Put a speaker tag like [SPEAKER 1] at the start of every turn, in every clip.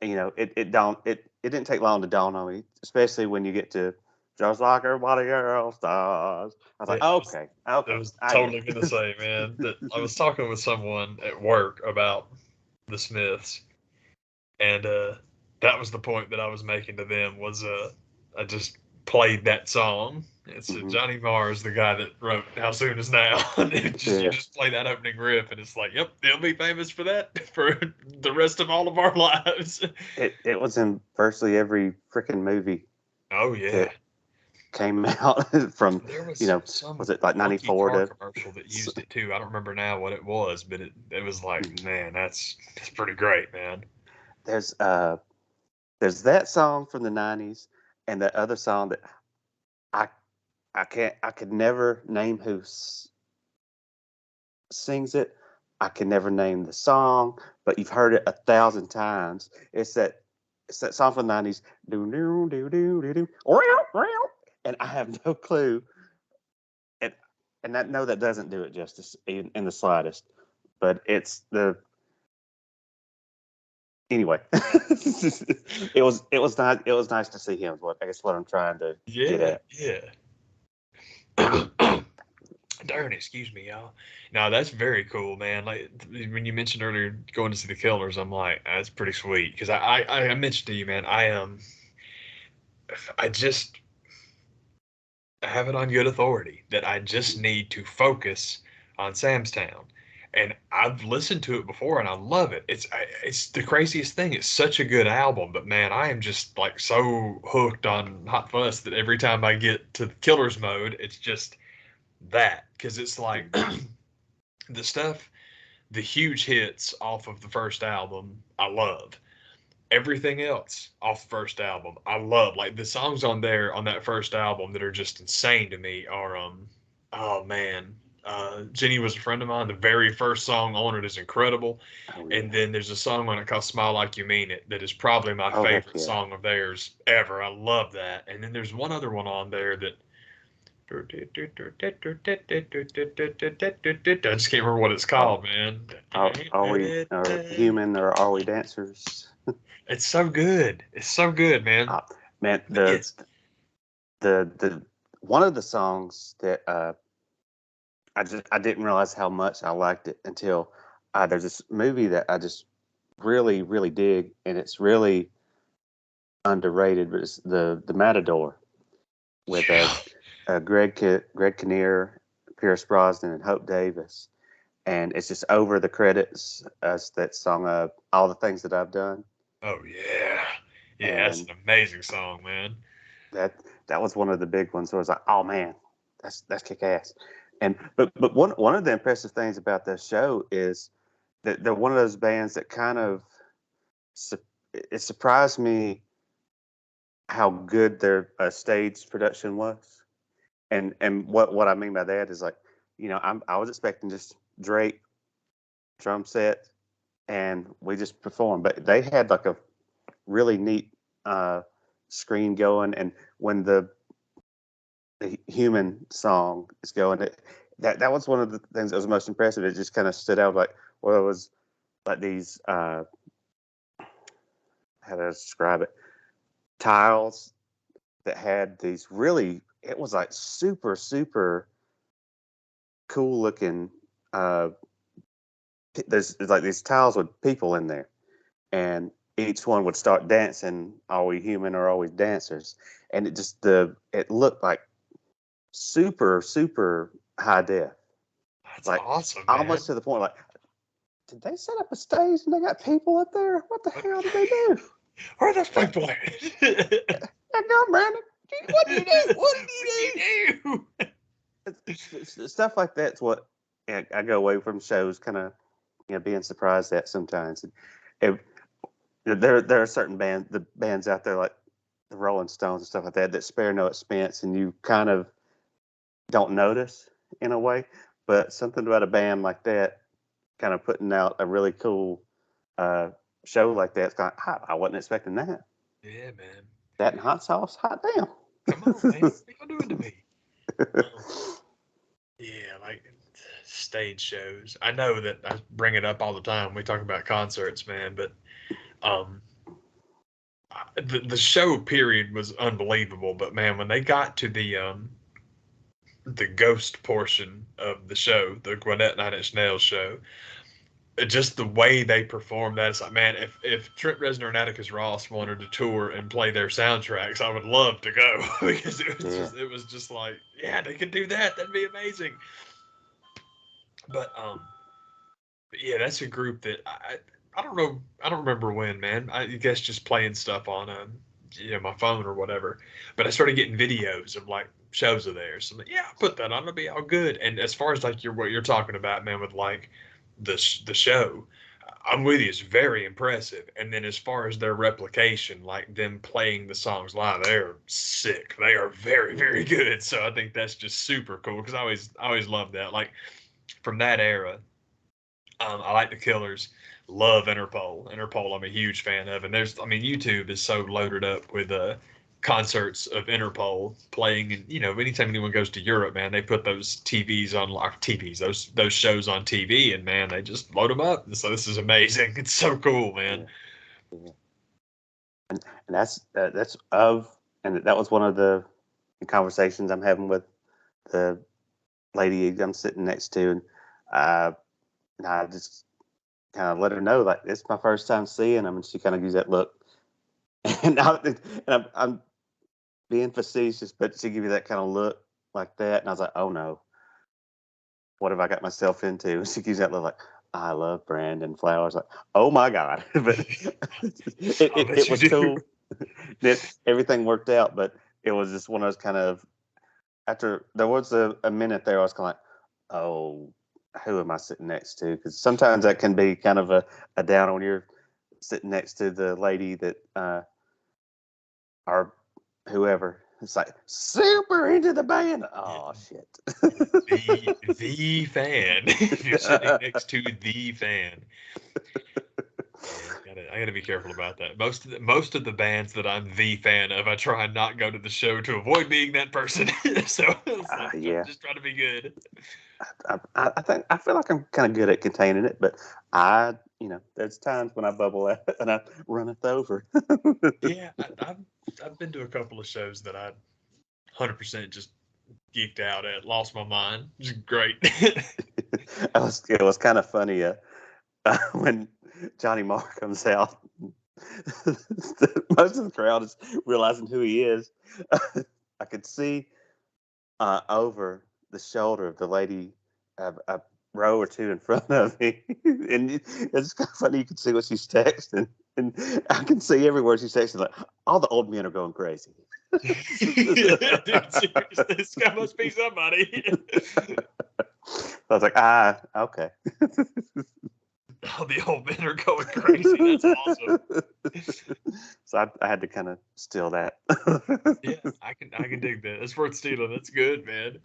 [SPEAKER 1] it didn't take long to dawn on me, especially when you get to just like everybody else does. I was
[SPEAKER 2] Yeah,
[SPEAKER 1] like, okay,
[SPEAKER 2] I
[SPEAKER 1] okay,
[SPEAKER 2] was
[SPEAKER 1] I get
[SPEAKER 2] totally gonna
[SPEAKER 1] it.
[SPEAKER 2] say, man, that I was talking with someone at work about the Smiths, and that was the point that I was making to them was I just played that song. It's
[SPEAKER 1] Hmm.
[SPEAKER 2] Johnny Marr is the guy that wrote "How Soon Is Now," and you
[SPEAKER 1] Yeah,
[SPEAKER 2] just play that opening riff, and it's like, yep, they'll be famous for that for the rest of all of our lives.
[SPEAKER 1] it was in virtually every freaking movie
[SPEAKER 2] Oh yeah,
[SPEAKER 1] that came out from,
[SPEAKER 2] there
[SPEAKER 1] you
[SPEAKER 2] was
[SPEAKER 1] know, was
[SPEAKER 2] some
[SPEAKER 1] it like
[SPEAKER 2] funky
[SPEAKER 1] '94
[SPEAKER 2] car
[SPEAKER 1] to?
[SPEAKER 2] commercial that used it too. I don't remember now what it was, but it was like,
[SPEAKER 1] Mhm.
[SPEAKER 2] man, that's pretty great, man.
[SPEAKER 1] There's there's that song from the '90s, and that other song that I I could never name who sings it. I can never name the song, but you've heard it 1,000 times. It's that song from the '90s. Do do do do do do. And I have no clue, and I know that doesn't do it justice in the slightest. But it's the anyway. It was nice to see him. Is what I guess what I'm trying to get
[SPEAKER 2] Yeah,
[SPEAKER 1] at.
[SPEAKER 2] yeah. Darn, excuse me, y'all. No, that's very cool, man. Like when you mentioned earlier going to see the Killers, I'm like, that's pretty sweet. Because I mentioned to you, man, I just have it on good authority that I just need to focus on Sam's Town. And I've listened to it before and I love it. It's the craziest thing. It's such a good album, but man, I am just like so hooked on Hot Fuss that every time I get to the Killers mode, it's just that because it's like the stuff, the huge hits off of the first album, I love. Everything else off the first album, I love. Like the songs on there on that first album that are just insane to me are oh man. Jenny was a friend of mine. The very first song on it is incredible.
[SPEAKER 1] Oh
[SPEAKER 2] And
[SPEAKER 1] yeah.
[SPEAKER 2] then there's a song on it called Smile Like You Mean It that is probably my
[SPEAKER 1] Oh heck
[SPEAKER 2] favorite
[SPEAKER 1] yeah.
[SPEAKER 2] song of theirs ever. I love that. And then there's one other one on there that I just can't remember what it's
[SPEAKER 1] Oh,
[SPEAKER 2] called, man.
[SPEAKER 1] are we are human or are we dancers?
[SPEAKER 2] It's so good. It's so good, man.
[SPEAKER 1] Uh, Man,
[SPEAKER 2] But yeah.
[SPEAKER 1] the one of the songs that I didn't realize how much I liked it until there's this movie that I just really dig, and it's really underrated, but it's the Matador with
[SPEAKER 2] Yeah.
[SPEAKER 1] Greg Kinnear, Pierce Brosnan, and Hope Davis, and it's just over the credits as that song all the things that I've done,
[SPEAKER 2] Oh yeah. Yeah, that's
[SPEAKER 1] and
[SPEAKER 2] an amazing song, man.
[SPEAKER 1] that that was one of the big ones. Where I was like, oh man, that's kick ass. And but one of the impressive things about this show is that they're one of those bands that kind of it surprised me how good their stage production was. And what I mean by that is like, I was expecting just Drake drum set and we just performed, but they had like a really neat uh, screen going, and when the human song is going, that was one of the things that was most impressive. It just kind of stood out like, well, it was like these how to describe it, tiles that had these really, it was like super cool looking uh there's like these tiles with people in there, and each one would start dancing, are we human or are we dancers? And it looked like super high def,
[SPEAKER 2] That's
[SPEAKER 1] like
[SPEAKER 2] awesome, man.
[SPEAKER 1] almost to the point like, did they set up a stage and they got people up there? What the
[SPEAKER 2] What,
[SPEAKER 1] hell did they do?
[SPEAKER 2] where are those people at?
[SPEAKER 1] Hey, no, Brandon, what do you do? What do
[SPEAKER 2] What'd
[SPEAKER 1] you do?
[SPEAKER 2] you do?
[SPEAKER 1] Stuff like that's what I go away from shows kind of, being surprised at sometimes. It, there are certain the bands out there like the Rolling Stones and stuff like that that spare no expense, and you kind of don't notice in a way. But something about a band like that, kind of putting out a really cool uh, show like that, it's kind of, I wasn't expecting that.
[SPEAKER 2] Yeah, man.
[SPEAKER 1] That and hot sauce, hot damn.
[SPEAKER 2] Come on, man. What y'all doing to me? Um, yeah, like stage shows. I know that I bring it up all the time. We talk about concerts, man, but um, the show period was unbelievable, but man, when they got to the ghost portion of the show, the Gwinnett Nine Inch Nails show, just the way they performed that, it's like, man, if Trent Reznor and Atticus Ross wanted to tour and play their soundtracks, I would love to go because
[SPEAKER 1] Yeah.
[SPEAKER 2] it was just like, yeah, they could do that. That'd be amazing. But yeah, that's a group that I don't know. I don't remember when, man. I guess just playing stuff on my phone or whatever. But I started getting videos of like shows of theirs. So I'm like, yeah, I'll put that on. It'll be all good. And as far as like what you're talking about, man, with like the show, I'm with you. It's very impressive. And then as far as their replication, like them playing the songs live, they're sick. They are very, very good. So I think that's just super cool because I always love that. Like from that era, I like the Killers. Love Interpol. Interpol, I'm a huge fan of, and YouTube is so loaded up with concerts of Interpol playing. And anytime anyone goes to Europe, man, they put those TVs on, like TVs, those shows on TV, and man, they just load them up. So this is amazing. It's so cool, man.
[SPEAKER 1] Yeah. Yeah. And that was one of the conversations I'm having with the lady I'm sitting next to, and I just kind of let her know, like, it's my first time seeing them, and she kind of gives that look, and I'm being facetious, but she gave me that kind of look like that, and I was like, oh no, what have I got myself into? And she gives that look like, I love Brandon Flowers, like, oh my god, but it was
[SPEAKER 2] Do.
[SPEAKER 1] cool that everything worked out, but it was just one of those kind of, after there was a minute there, I was kind of like, oh, who am I sitting next to? Because sometimes that can be kind of a down when you're sitting next to the lady that or whoever. It's like super into the band. Oh shit.
[SPEAKER 2] The fan. If you're sitting next to the fan. Yeah, I gotta be careful about that. Most of the bands that I'm the fan of, I try and not go to the show to avoid being that person. So it's like,
[SPEAKER 1] Yeah.
[SPEAKER 2] just try to be good.
[SPEAKER 1] I feel like I'm kind of good at containing it, but there's times when I bubble out and I run it over.
[SPEAKER 2] Yeah, I've been to a couple of shows that I 100% just geeked out at, lost my mind. Just great.
[SPEAKER 1] It was kind of funny when Johnny Marr comes out. Most of the crowd is realizing who he is. I could see over the shoulder of the lady a row or two in front of me, and it's kind of funny. You can see what she's texting, and I can see everywhere she's texting. Like, all the old men are going crazy.
[SPEAKER 2] Dude, seriously, this guy must be somebody.
[SPEAKER 1] I was like, okay.
[SPEAKER 2] Oh, the old men are going crazy. That's awesome.
[SPEAKER 1] So I had to kind of steal that.
[SPEAKER 2] Yeah, I can dig that. It's worth stealing. That's good, man.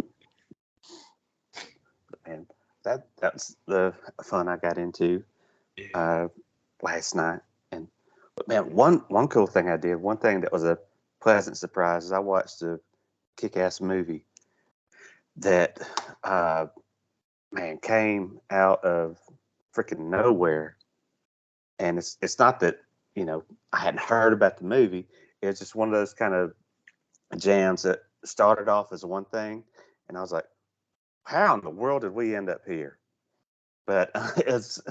[SPEAKER 1] And that's the fun I got into last night. And but man, one cool thing I did, one thing that was a pleasant surprise, is I watched a kick-ass movie that man came out of freaking nowhere. And it's not that I hadn't heard about the movie. It's just one of those kind of jams that started off as one thing, and I was like, how in the world did we end up here? But it's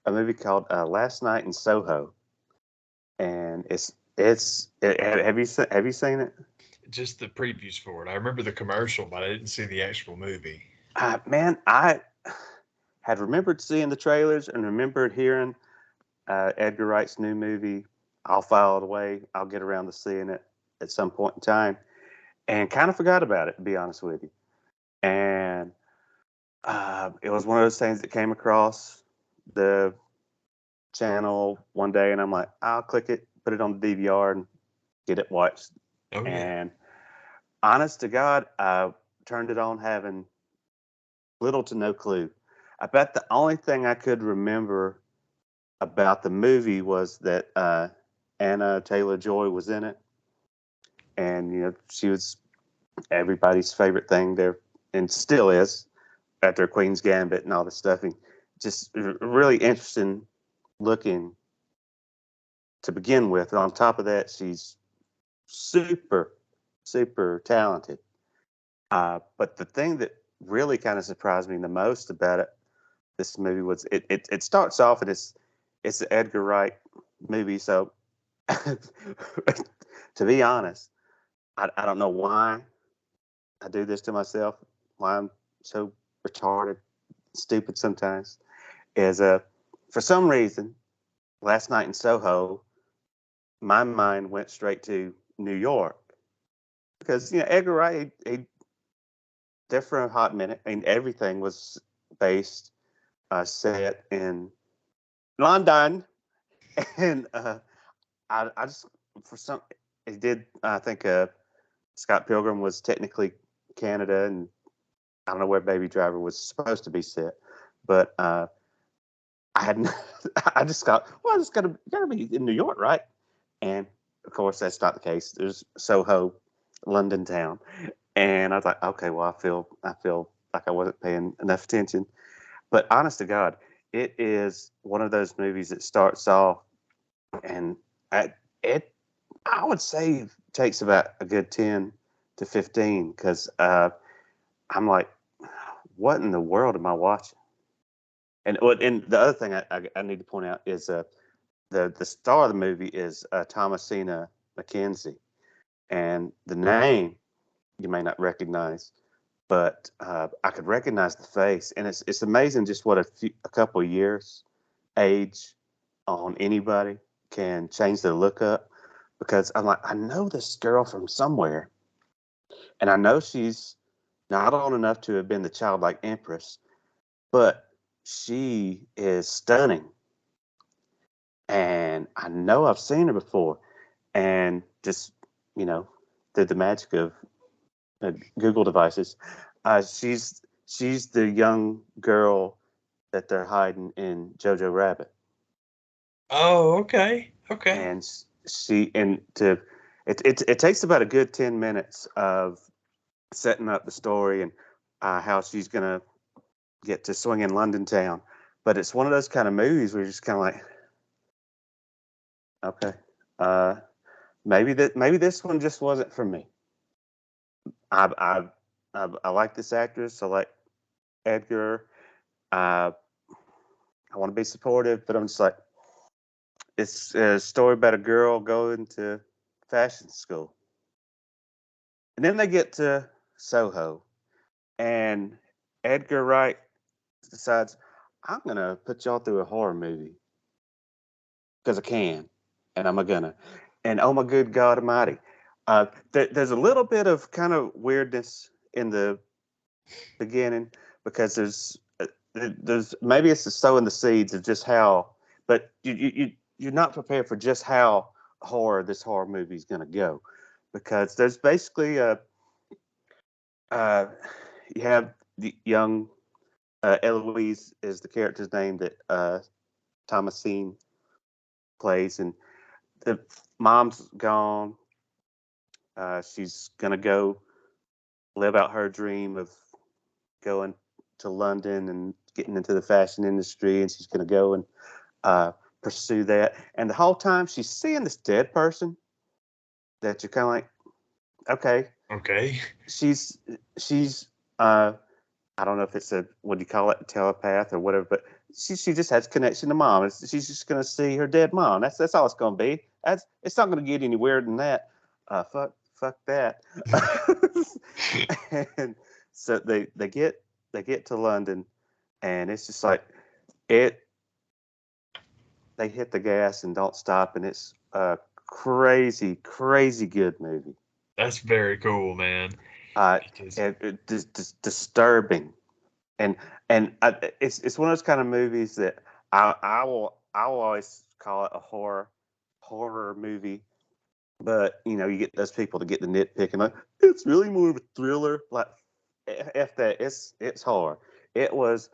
[SPEAKER 1] a movie called Last Night in Soho, and have you seen it?
[SPEAKER 2] Just the previews for it. I remember the commercial, but I didn't see the actual movie.
[SPEAKER 1] Man, I had remembered seeing the trailers and remembered hearing Edgar Wright's new movie. I'll file it away. I'll get around to seeing it at some point in time, and kind of forgot about it, to be honest with you. And it was one of those things that came across the channel one day, and I'm like, I'll click it, put it on the DVR, and get it watched.
[SPEAKER 2] Oh yeah.
[SPEAKER 1] And honest to God, I turned it on having little to no clue. I bet the only thing I could remember about the movie was that Anna Taylor-Joy was in it, and she was everybody's favorite thing there, and still is after Queen's Gambit and all this stuff. And just really interesting looking to begin with. And on top of that, she's super, super talented. But the thing that really kind of surprised me the most about this movie was it starts off and it's an Edgar Wright movie. So to be honest, I don't know why I do this to myself, why I'm so retarded, stupid sometimes, is for some reason, last night in Soho, my mind went straight to New York. Because, Edgar Wright, he there for a hot minute, and everything was based, set in London. And I just, for some, it did, I think Scott Pilgrim was technically Canada, and I don't know where Baby Driver was supposed to be set, but I hadn't. I just thought, well, it's gotta be in New York, right? And of course, that's not the case. There's Soho, London town, and I was like, okay, well, I feel like I wasn't paying enough attention. But honest to God, it is one of those movies that starts off, and it I would say takes about a good 10 to 15 because I'm like, what in the world am I watching? And the other thing I need to point out is the star of the movie is Thomasina McKenzie, and the name you may not recognize, but I could recognize the face, and it's amazing just what a couple of years age on anybody can change their look up. Because I'm like, I know this girl from somewhere, and I know she's not old enough to have been the childlike empress, but she is stunning. And I know I've seen her before. And just, through the magic of Google devices, she's the young girl that they're hiding in Jojo Rabbit.
[SPEAKER 2] Oh, okay. Okay.
[SPEAKER 1] And it takes about a good 10 minutes of setting up the story and how she's gonna get to swing in London town. But it's one of those kind of movies where you're just kind of like, okay, maybe this one just wasn't for me. I like this actress. I like Edgar. I want to be supportive, but I'm just like, it's a story about a girl going to fashion school, and then they get to Soho, and Edgar Wright decides, I'm gonna put y'all through a horror movie because I can, and I'm gonna. And oh my good God Almighty, there's a little bit of kind of weirdness in the beginning because there's maybe it's just sowing the seeds of just how, but you're not prepared for just how this horror movie is gonna go, because there's basically you have the young Eloise is the character's name that Thomasine plays, and the mom's gone. She's gonna go live out her dream of going to London and getting into the fashion industry, and she's gonna go and pursue that. And the whole time she's seeing this dead person that you're kind of like, okay,
[SPEAKER 2] Okay.
[SPEAKER 1] she's I don't know if it's what do you call it, telepath or whatever, but she just has connection to mom. She's just gonna see her dead mom. That's all it's gonna be. It's not gonna get any weirder than that. Fuck that. And so they get to London, and it's just like it. They hit the gas and don't stop, and it's a crazy, crazy good movie.
[SPEAKER 2] That's very cool, man.
[SPEAKER 1] Disturbing, and it's one of those kind of movies that I will always call it a horror movie, but you get those people to get the nitpicking like it's really more of a thriller. Like f that, it's horror. It was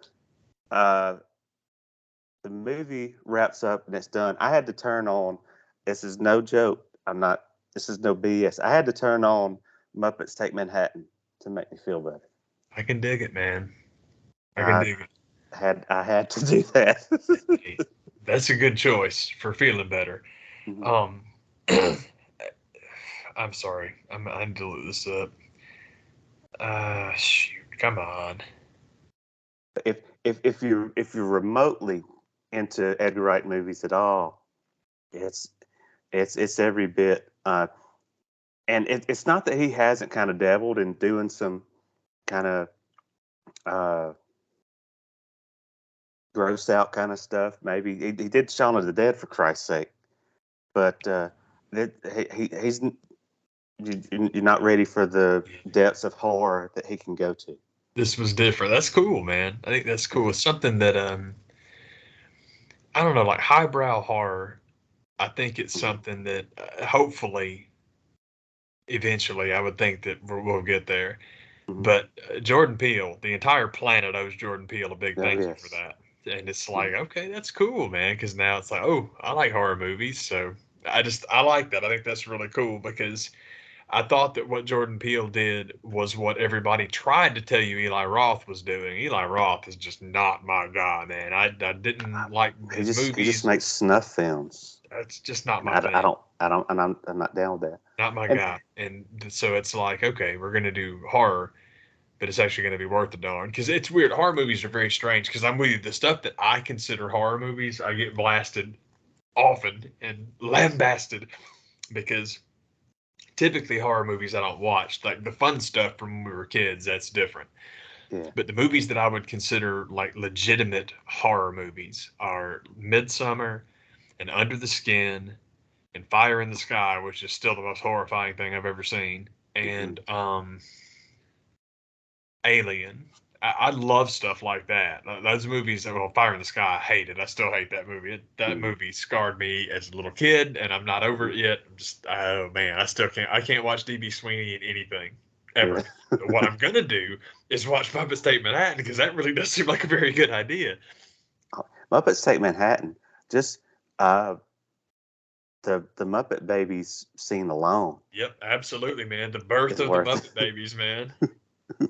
[SPEAKER 1] the movie wraps up and it's done. I had to turn on. This is no joke. I'm not. This is no BS. I had to turn on Muppets Take Manhattan to make me feel better.
[SPEAKER 2] I can dig it, man. I can dig it.
[SPEAKER 1] I had to do that.
[SPEAKER 2] Hey, that's a good choice for feeling better.
[SPEAKER 1] Mhm.
[SPEAKER 2] Um, I'm sorry. I need to look this up. Shoot, come on.
[SPEAKER 1] If you're remotely into Edgar Wright movies at all, it's it's every bit. And it's not that he hasn't kind of dabbled in doing some kind of uh, gross out kind of stuff. Maybe he did Shaun of the Dead for Christ's sake, but he's you're not ready for the depths of horror that he can go to.
[SPEAKER 2] This was different. That's cool, man. I think that's cool.
[SPEAKER 1] Mhm.
[SPEAKER 2] It's something that I don't know, like highbrow horror. I think it's
[SPEAKER 1] Mhm.
[SPEAKER 2] something that hopefully eventually I would think that we'll get there.
[SPEAKER 1] Mhm.
[SPEAKER 2] But Jordan Peele, the entire planet owes Jordan Peele a big
[SPEAKER 1] Oh
[SPEAKER 2] thank you for
[SPEAKER 1] yes.
[SPEAKER 2] that. And it's
[SPEAKER 1] Mhm.
[SPEAKER 2] like, okay, that's cool, man. Because now it's like, oh, I like horror movies, so I like that. I think that's really cool because I thought that what Jordan Peele did was what everybody tried to tell you Eli Roth was doing. Eli Roth is just not my guy, man. I didn't like his
[SPEAKER 1] He just
[SPEAKER 2] movies.
[SPEAKER 1] makes snuff films,
[SPEAKER 2] That's just not
[SPEAKER 1] and
[SPEAKER 2] my thing.
[SPEAKER 1] I'm not down with that.
[SPEAKER 2] Not my
[SPEAKER 1] And
[SPEAKER 2] guy. And so it's like, okay, we're gonna do horror, but it's actually gonna be worth the darn. Because it's weird. Horror movies are very strange. Because I'm with you. The stuff that I consider horror movies, I get blasted often and lambasted because typically horror movies I don't watch. Like the fun stuff from when we were kids, that's different.
[SPEAKER 1] yeah,
[SPEAKER 2] But the movies that I would consider like legitimate horror movies are Midsummer and Under the Skin and Fire in the Sky, which is still the most horrifying thing I've ever seen,
[SPEAKER 1] hmm
[SPEAKER 2] and Alien. I love stuff like that. Those movies, well, Fire in the Sky, I hate it. I still hate that movie. That
[SPEAKER 1] hmm
[SPEAKER 2] movie scarred me as a little kid, and I'm not over
[SPEAKER 1] hmm
[SPEAKER 2] it yet. I'm just, oh man, I still can't. I can't watch DB Sweeney in anything
[SPEAKER 1] yeah.
[SPEAKER 2] ever. But what I'm gonna do is watch Muppet State Manhattan because that really does seem like a very good idea.
[SPEAKER 1] Muppets Take Manhattan. Just uh, the Muppet Babies scene alone
[SPEAKER 2] Yep, absolutely, man. The birth
[SPEAKER 1] is
[SPEAKER 2] of the
[SPEAKER 1] worth
[SPEAKER 2] Muppet Babies, man.
[SPEAKER 1] it.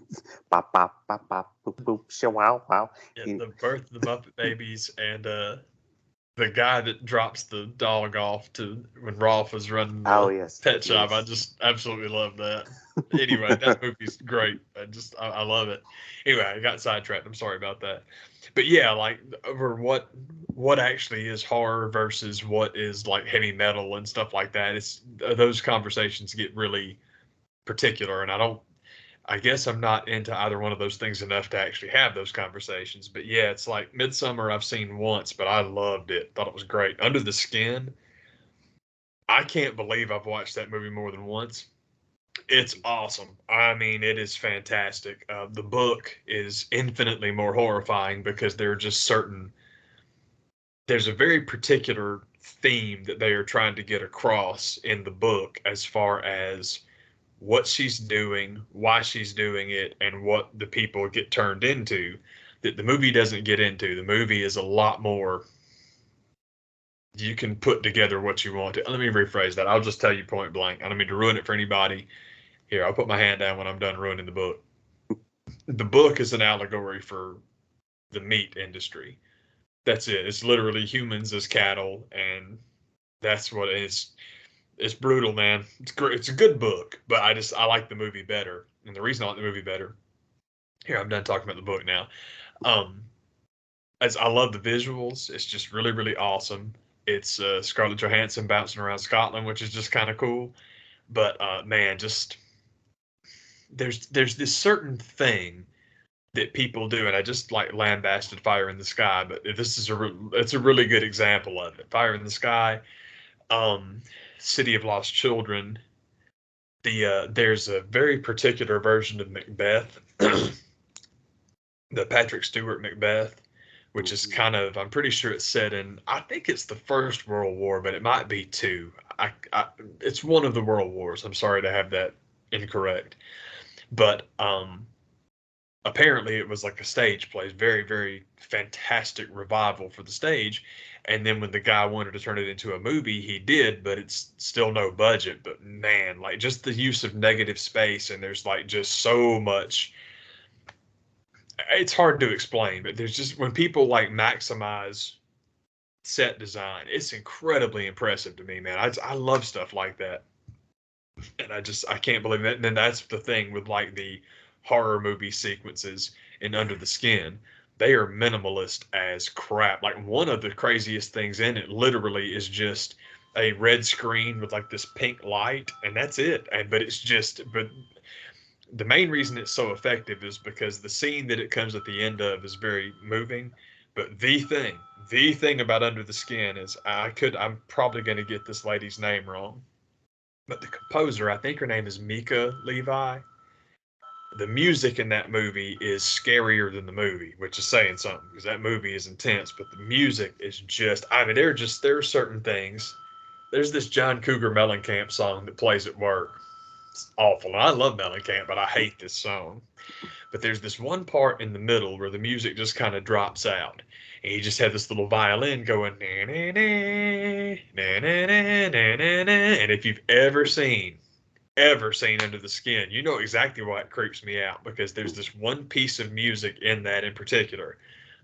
[SPEAKER 1] Bop bop bop bop boop boop show wow wow.
[SPEAKER 2] Yeah,
[SPEAKER 1] You-
[SPEAKER 2] the birth of the Muppet Babies and the guy that drops the dog off to when Rolf was running
[SPEAKER 1] Oh
[SPEAKER 2] the
[SPEAKER 1] yes,
[SPEAKER 2] pet shop. I
[SPEAKER 1] yes.
[SPEAKER 2] just absolutely love that. Anyway, that movie's great. I love it. Anyway, I got sidetracked. I'm sorry about that. But yeah, like over what actually is horror versus what is like heavy metal and stuff like that. It's those conversations get really particular, and I guess I'm not into either one of those things enough to actually have those conversations. But yeah, it's like Midsummer I've seen once, but I loved it. Thought it was great. Under the Skin, I can't believe I've watched that movie more than once. It's awesome. I mean, it is fantastic. The book is infinitely more horrifying because there are just there's a very particular theme that they are trying to get across in the book as far as what she's doing, why she's doing it, and what the people get turned into that the movie doesn't get into. The movie is a lot more, you can put together what you want to. Let me rephrase that. I'll just tell you point blank. I don't mean to ruin it for anybody. Here, I'll put my hand down when I'm done ruining the book. The book is an allegory for the meat industry. That's it. It's literally humans as cattle, and that's what it is. It's brutal, man. It's great. It's a good book, but I like the movie better. And the reason I like the movie better, here I'm done talking about the book now. Um, as I love the visuals, it's just really really awesome. It's Scarlett Johansson bouncing around Scotland, which is just kind of cool. But man, just there's this certain thing that people do, and I just like lambasted Fire in the Sky, but this is it's a really good example of it. Fire in the Sky, um, City of Lost Children. There's a very particular version of Macbeth, the Patrick Stewart Macbeth, which is
[SPEAKER 1] Mhm.
[SPEAKER 2] kind of, I'm pretty sure it's set in, I think it's the First World War, but it might be two. It's one of the World Wars. I'm sorry to have that incorrect, but apparently it was like a stage play, very very fantastic revival for the stage. And then when the guy wanted to turn it into a movie, he did, but it's still no budget. But man, like just the use of negative space, and there's like just so much, it's hard to explain, but there's just when people like maximize set design. It's incredibly impressive to me, man. I love stuff like that. And I can't believe that. And then that's the thing with like the horror movie sequences in Under the Skin. They are minimalist as crap. Like one of the craziest things in it literally is just a red screen with like this pink light, and that's it. And but it's just but the main reason it's so effective is because the scene that it comes at the end of is very moving. But the thing about Under the Skin is I'm probably going to get this lady's name wrong, but the composer, I think her name is Mika Levi. The music in that movie is scarier than the movie, which is saying something because that movie is intense, but the music is just, I mean, there are certain things. There's this John Cougar Mellencamp song that plays at work. It's awful. And I love Mellencamp, but I hate this song. But there's this one part in the middle where the music just kind of drops out. And you just have this little violin going, na, na, na, na, na, na, na, na, na. And if you've ever seen Under the Skin, you know exactly why it creeps me out because there's this one piece of music in that in particular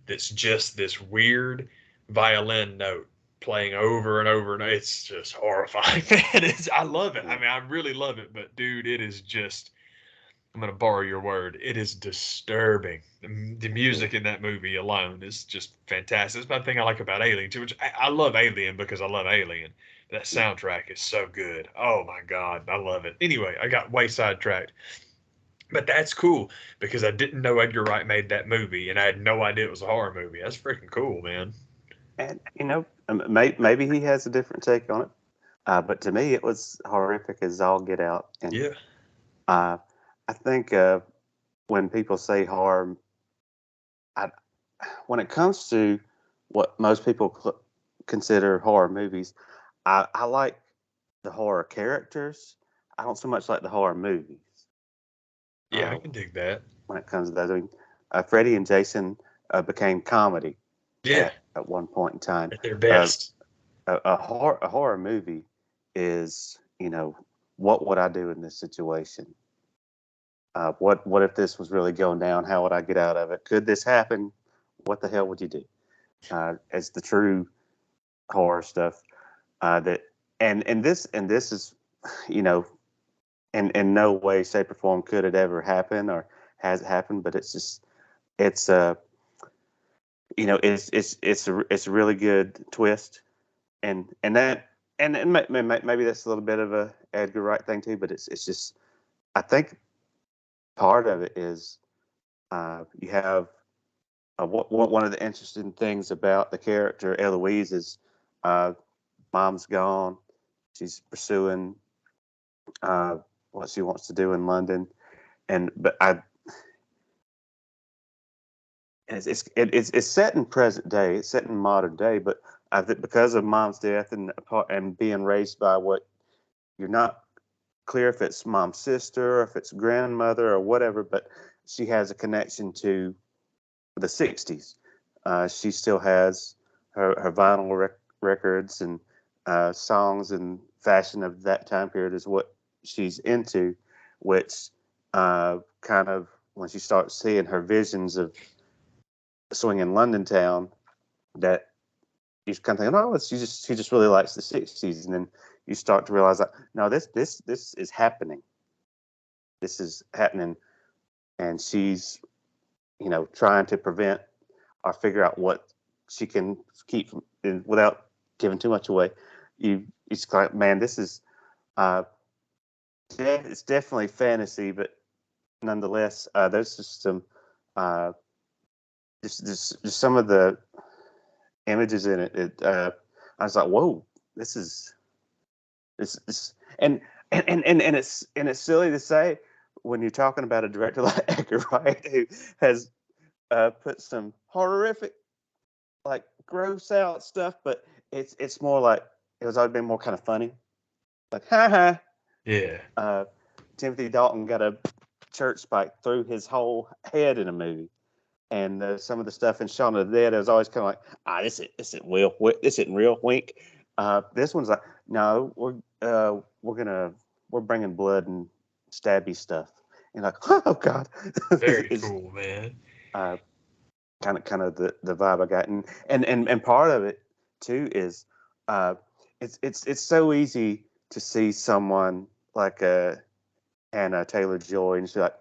[SPEAKER 2] that's just this weird violin note playing over and over, and it's just horrifying. I love it. I mean, I really love it, but dude, it is just. I'm gonna borrow your word. It is disturbing. The music in that movie alone is just fantastic. It's one thing I like about Alien too. Which I love Alien because I love Alien. That soundtrack is so good. Oh my god, I love it. Anyway, I got way sidetracked. But that's cool because I didn't know Edgar Wright made that movie, and I had no idea it was a horror movie. That's freaking cool, man.
[SPEAKER 1] And maybe he has a different take on it, but to me, it was horrific as all get out. And
[SPEAKER 2] Yeah.
[SPEAKER 1] I think when people say horror, I, when it comes to what most people consider horror movies, I like the horror characters. I don't so much like the horror movies.
[SPEAKER 2] Yeah, I can dig that.
[SPEAKER 1] When it comes to that, I mean, Freddy and Jason became comedy
[SPEAKER 2] Yeah,
[SPEAKER 1] at one point in time.
[SPEAKER 2] at their best.
[SPEAKER 1] A horror movie is, what would I do in this situation? What if this was really going down? How would I get out of it? Could this happen? What the hell would you do? As the true horror stuff that and this is, in no way, shape, or form could it ever happen or has it happened. But it's just it's it's a really good twist, and that and maybe that's a little bit of a Edgar Wright thing too. But it's just, I think part of it is you have one of the interesting things about the character Eloise is mom's gone. She's pursuing what she wants to do in London, but it's set in present day. It's set in modern day, but I think because of mom's death and being raised by what you're not clear if it's mom's sister or if it's grandmother or whatever, but she has a connection to the 60s. She still has her vinyl records and songs and fashion of that time period is what she's into, which kind of, when she starts seeing her visions of swinging London town, that you kind of think, oh, she just really likes the 60s. And then you start to realize that, no, this is happening. This is happening. And she's, trying to prevent or figure out what she can keep from, without giving too much away. It's like, man, this is, it's definitely fantasy, but nonetheless, there's just some, just some of the images in it. I was like, whoa, this is and it's silly to say when you're talking about a director like Edgar Wright who has put some horrific, like gross out stuff, but it's more like it was always been more kind of funny, like ha ha.
[SPEAKER 2] Yeah.
[SPEAKER 1] Timothy Dalton got a church spike through his whole head in a movie. And some of the stuff in Shaun of the Dead, I was always kind of like, this isn't real. This isn't real. Wink. This one's like, no, we're bringing blood and stabby stuff. And like, oh god,
[SPEAKER 2] Very cool, man.
[SPEAKER 1] Kind of the vibe I got, and part of it too is, it's so easy to see someone like Anna Taylor-Joy and she's like,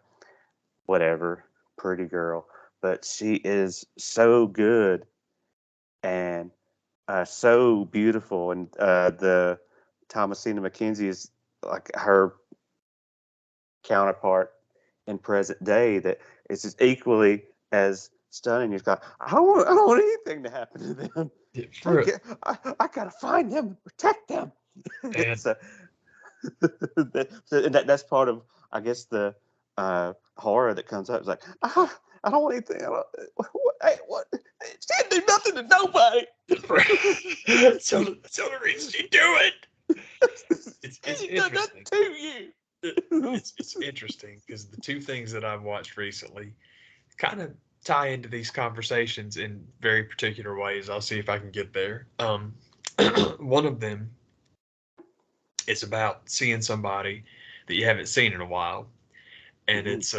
[SPEAKER 1] whatever, pretty girl, but she is so good and so beautiful, and the Thomasina McKenzie is like her counterpart in present day that is just equally as stunning. You've got, I don't want anything to happen to them. I gotta find them and protect them.
[SPEAKER 2] And
[SPEAKER 1] So, and that's part of, I guess, the horror that comes up. It's like, I don't want anything. What? She didn't do nothing to nobody.
[SPEAKER 2] that's the only reason you do it. It's interesting.
[SPEAKER 1] To you.
[SPEAKER 2] It's interesting because the two things that I've watched recently kind of tie into these conversations in very particular ways. I'll see if I can get there. One of them is about seeing somebody that you haven't seen in a while, and it's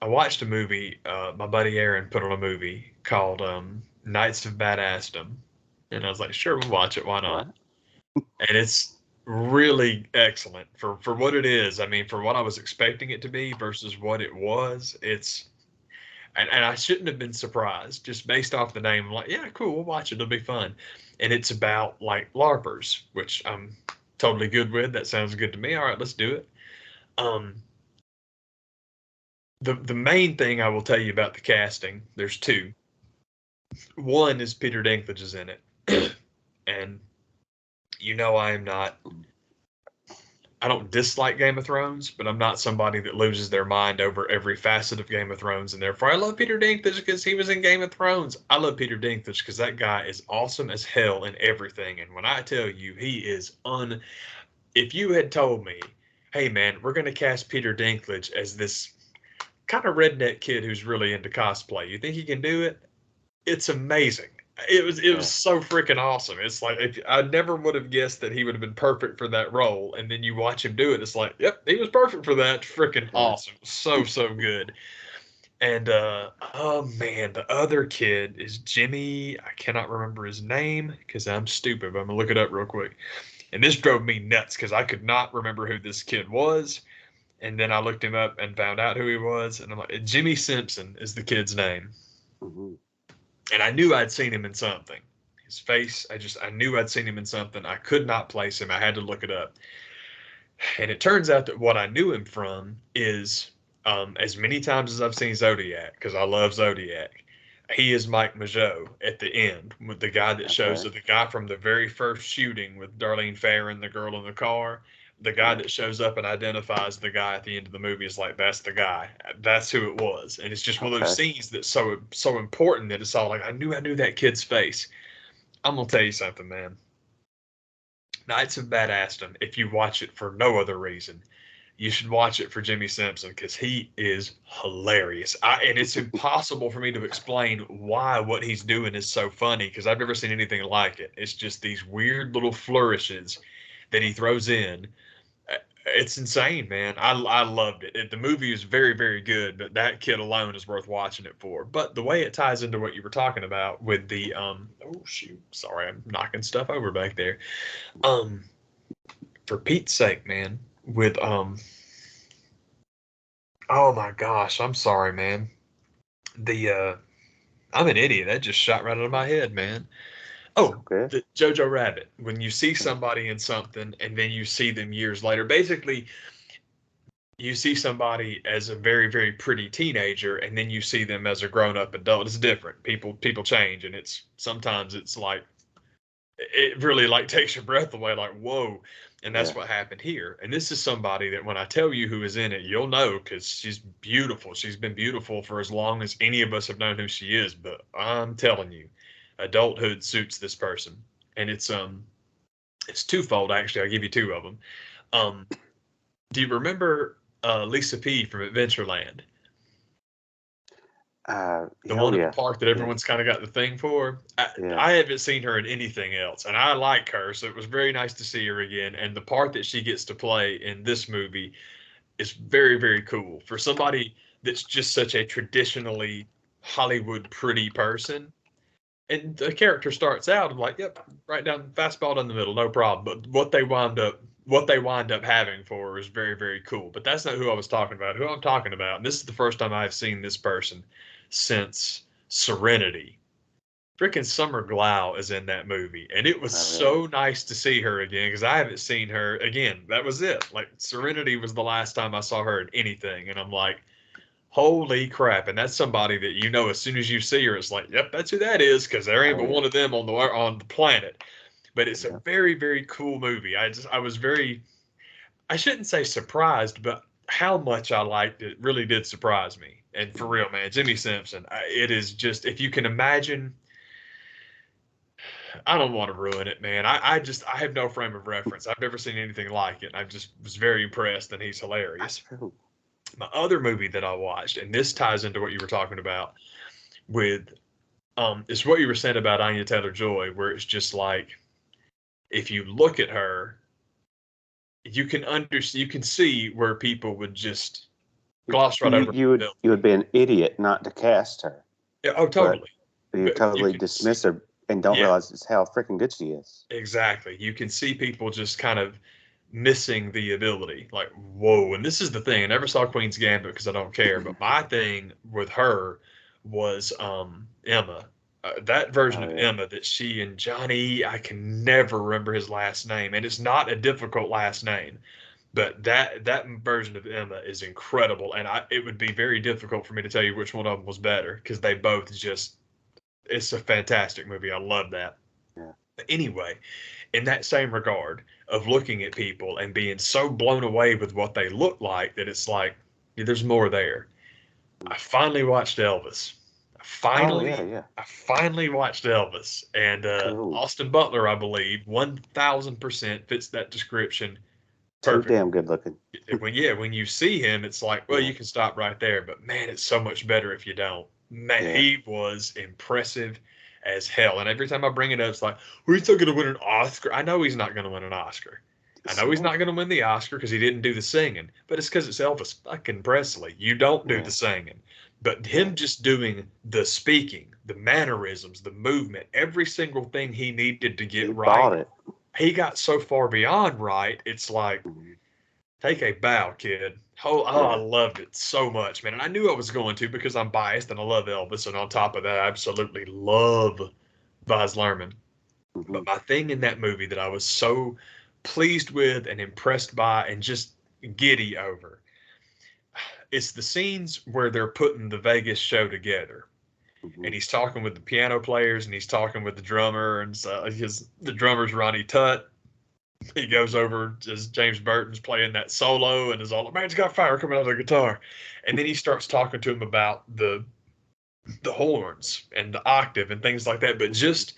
[SPEAKER 2] I watched a movie. My buddy Aaron put on a movie called Knights of Badassdom, and I was like, sure, we'll watch it. Why not? And it's really excellent for what it is. I mean, for what I was expecting it to be versus what it was. And I shouldn't have been surprised just based off the name. I'm like, yeah, cool, we'll watch it. It'll be fun. And it's about like LARPers, which I'm totally good with. That sounds good to me. All right, let's do it. The main thing I will tell you about the casting, there's two. One is Peter Dinklage is in it. And you know I don't dislike Game of Thrones, but I'm not somebody that loses their mind over every facet of Game of Thrones. And therefore, I love Peter Dinklage because he was in Game of Thrones. I love Peter Dinklage because that guy is awesome as hell in everything. And when I tell you, he is if you had told me, hey, man, we're going to cast Peter Dinklage as this kind of redneck kid who's really into cosplay, you think he can do it? It's amazing. It was so freaking awesome. It's like I never would have guessed that he would have been perfect for that role, and then you watch him do it. It's like, yep, he was perfect for that. Freaking awesome, so good. And oh man, the other kid is Jimmy. I cannot remember his name because I'm stupid. But I'm gonna look it up real quick. And this drove me nuts because I could not remember who this kid was. And then I looked him up and found out who he was, and I'm like, Jimmy Simpson is the kid's name.
[SPEAKER 1] Mm-hmm.
[SPEAKER 2] And I knew I'd seen him in something. His face, I knew I'd seen him in something. I could not place him. I had to look it up. And it turns out that what I knew him from is, as many times as I've seen Zodiac, because I love Zodiac, he is Mike Mageau at the end, with the guy that shows the guy from the very first shooting with Darlene Farron, the girl in the car. The guy that shows up and identifies the guy at the end of the movie is like, that's the guy. That's who it was. And it's just one of those scenes that's so important that it's all like, I knew that kid's face. I'm going to tell you something, man. Knights of Badassdom, if you watch it for no other reason, you should watch it for Jimmy Simpson because he is hilarious. And it's impossible for me to explain why what he's doing is so funny because I've never seen anything like it. It's just these weird little flourishes that he throws in. It's insane, man. I loved it. The movie is very, very good, but that kid alone is worth watching it for. But the way it ties into what you were talking about with the oh shoot, sorry, I'm knocking stuff over back there. For Pete's sake, man, with oh my gosh, I'm sorry, man. I'm an idiot. That just shot right out of my head, man. Oh, the Jojo Rabbit. When you see somebody in something and then you see them years later, basically you see somebody as a very, very pretty teenager and then you see them as a grown-up adult. It's different. People change, and sometimes it's like it really like takes your breath away, like, whoa. And that's what happened here. And this is somebody that when I tell you who is in it, you'll know because she's beautiful. She's been beautiful for as long as any of us have known who she is. But I'm telling you, adulthood suits this person. And it's twofold, actually. I'll give you two of them. Do you remember Lisa P from Adventureland? The one at the park that everyone's kind of got the thing for. I haven't seen her in anything else, and I like her, so it was very nice to see her again. And the part that she gets to play in this movie is very, very cool for somebody that's just such a traditionally Hollywood pretty person. and the character starts out, I'm like, yep, right down fastball down the middle, no problem. But what they wind up having for her is very, very cool. But that's not who I was talking about. Who I'm talking about, and this is the first time I've seen this person since Serenity. Freaking Summer Glau is in that movie, and it was
[SPEAKER 1] Oh, really?
[SPEAKER 2] so nice to see her again because I haven't seen her again. That was it. Like Serenity was the last time I saw her in anything, and I'm like, holy crap! And that's somebody that as soon as you see her, it's like, yep, that's who that is because there ain't
[SPEAKER 1] Oh,
[SPEAKER 2] but
[SPEAKER 1] yeah.
[SPEAKER 2] one of them on the planet. But it's a
[SPEAKER 1] Yeah.
[SPEAKER 2] very, very cool movie. I was very, I shouldn't say surprised, but how much I liked it really did surprise me. And for real, man, Jimmy Simpson, it is just if you can imagine. I don't want to ruin it, man. I have no frame of reference. I've never seen anything like it. I just was very impressed, and he's
[SPEAKER 1] That's
[SPEAKER 2] hilarious.
[SPEAKER 1] true.
[SPEAKER 2] My other movie that I watched, and this ties into what you were talking about with, is what you were saying about Anya Taylor Joy, where it's just like if you look at her, you can see where people would just gloss right
[SPEAKER 1] You
[SPEAKER 2] over
[SPEAKER 1] you
[SPEAKER 2] the
[SPEAKER 1] would you
[SPEAKER 2] ability.
[SPEAKER 1] would be an idiot not to cast her,
[SPEAKER 2] Yeah, oh,
[SPEAKER 1] but
[SPEAKER 2] totally.
[SPEAKER 1] you
[SPEAKER 2] But you
[SPEAKER 1] totally
[SPEAKER 2] can see,
[SPEAKER 1] dismiss her and don't
[SPEAKER 2] yeah,
[SPEAKER 1] realize just how freaking good she is.
[SPEAKER 2] exactly. You can see people just kind of missing the ability. Like, whoa. And this is the thing. I never saw Queen's Gambit because I don't care. But my thing with her was Emma. That version
[SPEAKER 1] Oh,
[SPEAKER 2] of
[SPEAKER 1] yeah.
[SPEAKER 2] Emma that she and Johnny, I can never remember his last name. And it's not a difficult last name. But that version of Emma is incredible. And it would be very difficult for me to tell you which one of them was better because they both just, it's a fantastic movie. I love that.
[SPEAKER 1] Yeah.
[SPEAKER 2] But anyway, in that same regard of looking at people and being so blown away with what they look like that it's like, yeah, there's more there. I finally watched Elvis. I
[SPEAKER 1] Oh, yeah,
[SPEAKER 2] finally,
[SPEAKER 1] yeah.
[SPEAKER 2] I finally watched Elvis, and
[SPEAKER 1] Cool.
[SPEAKER 2] Austin Butler, I believe, 1,000% fits that description
[SPEAKER 1] Too
[SPEAKER 2] perfectly.
[SPEAKER 1] damn good looking.
[SPEAKER 2] When you see him, it's like, well,
[SPEAKER 1] Yeah.
[SPEAKER 2] you can stop right there, but man, it's so much better if you don't. Man,
[SPEAKER 1] Yeah.
[SPEAKER 2] he was impressive as hell. And every time I bring it up, it's like, well, he's still going to win an Oscar. I know he's not going to win an Oscar. I know he's
[SPEAKER 1] So,
[SPEAKER 2] not going to win the Oscar because he didn't do the singing, but it's because it's Elvis fucking Presley. You don't do
[SPEAKER 1] yeah.
[SPEAKER 2] the singing, but
[SPEAKER 1] Yeah.
[SPEAKER 2] him just doing the speaking, the mannerisms, the movement, every single thing he needed to
[SPEAKER 1] He
[SPEAKER 2] get right,
[SPEAKER 1] bought it.
[SPEAKER 2] he got so far beyond right. It's like,
[SPEAKER 1] Mhm.
[SPEAKER 2] take a bow, kid. I
[SPEAKER 1] Yeah.
[SPEAKER 2] loved it so much, man. And I knew I was going to because I'm biased and I love Elvis. And on top of that, I absolutely love Baz Luhrmann.
[SPEAKER 1] Hmm.
[SPEAKER 2] But my thing in that movie that I was so pleased with and impressed by and just giddy over, it's the scenes where they're putting the Vegas show together.
[SPEAKER 1] Hmm.
[SPEAKER 2] And he's talking with the piano players and he's talking with the drummer and so the drummer's Ronnie Tutt. He goes over as James Burton's playing that solo and is all, man's got fire coming out of the guitar. And then he starts talking to him about the horns and the octave and things like that. But just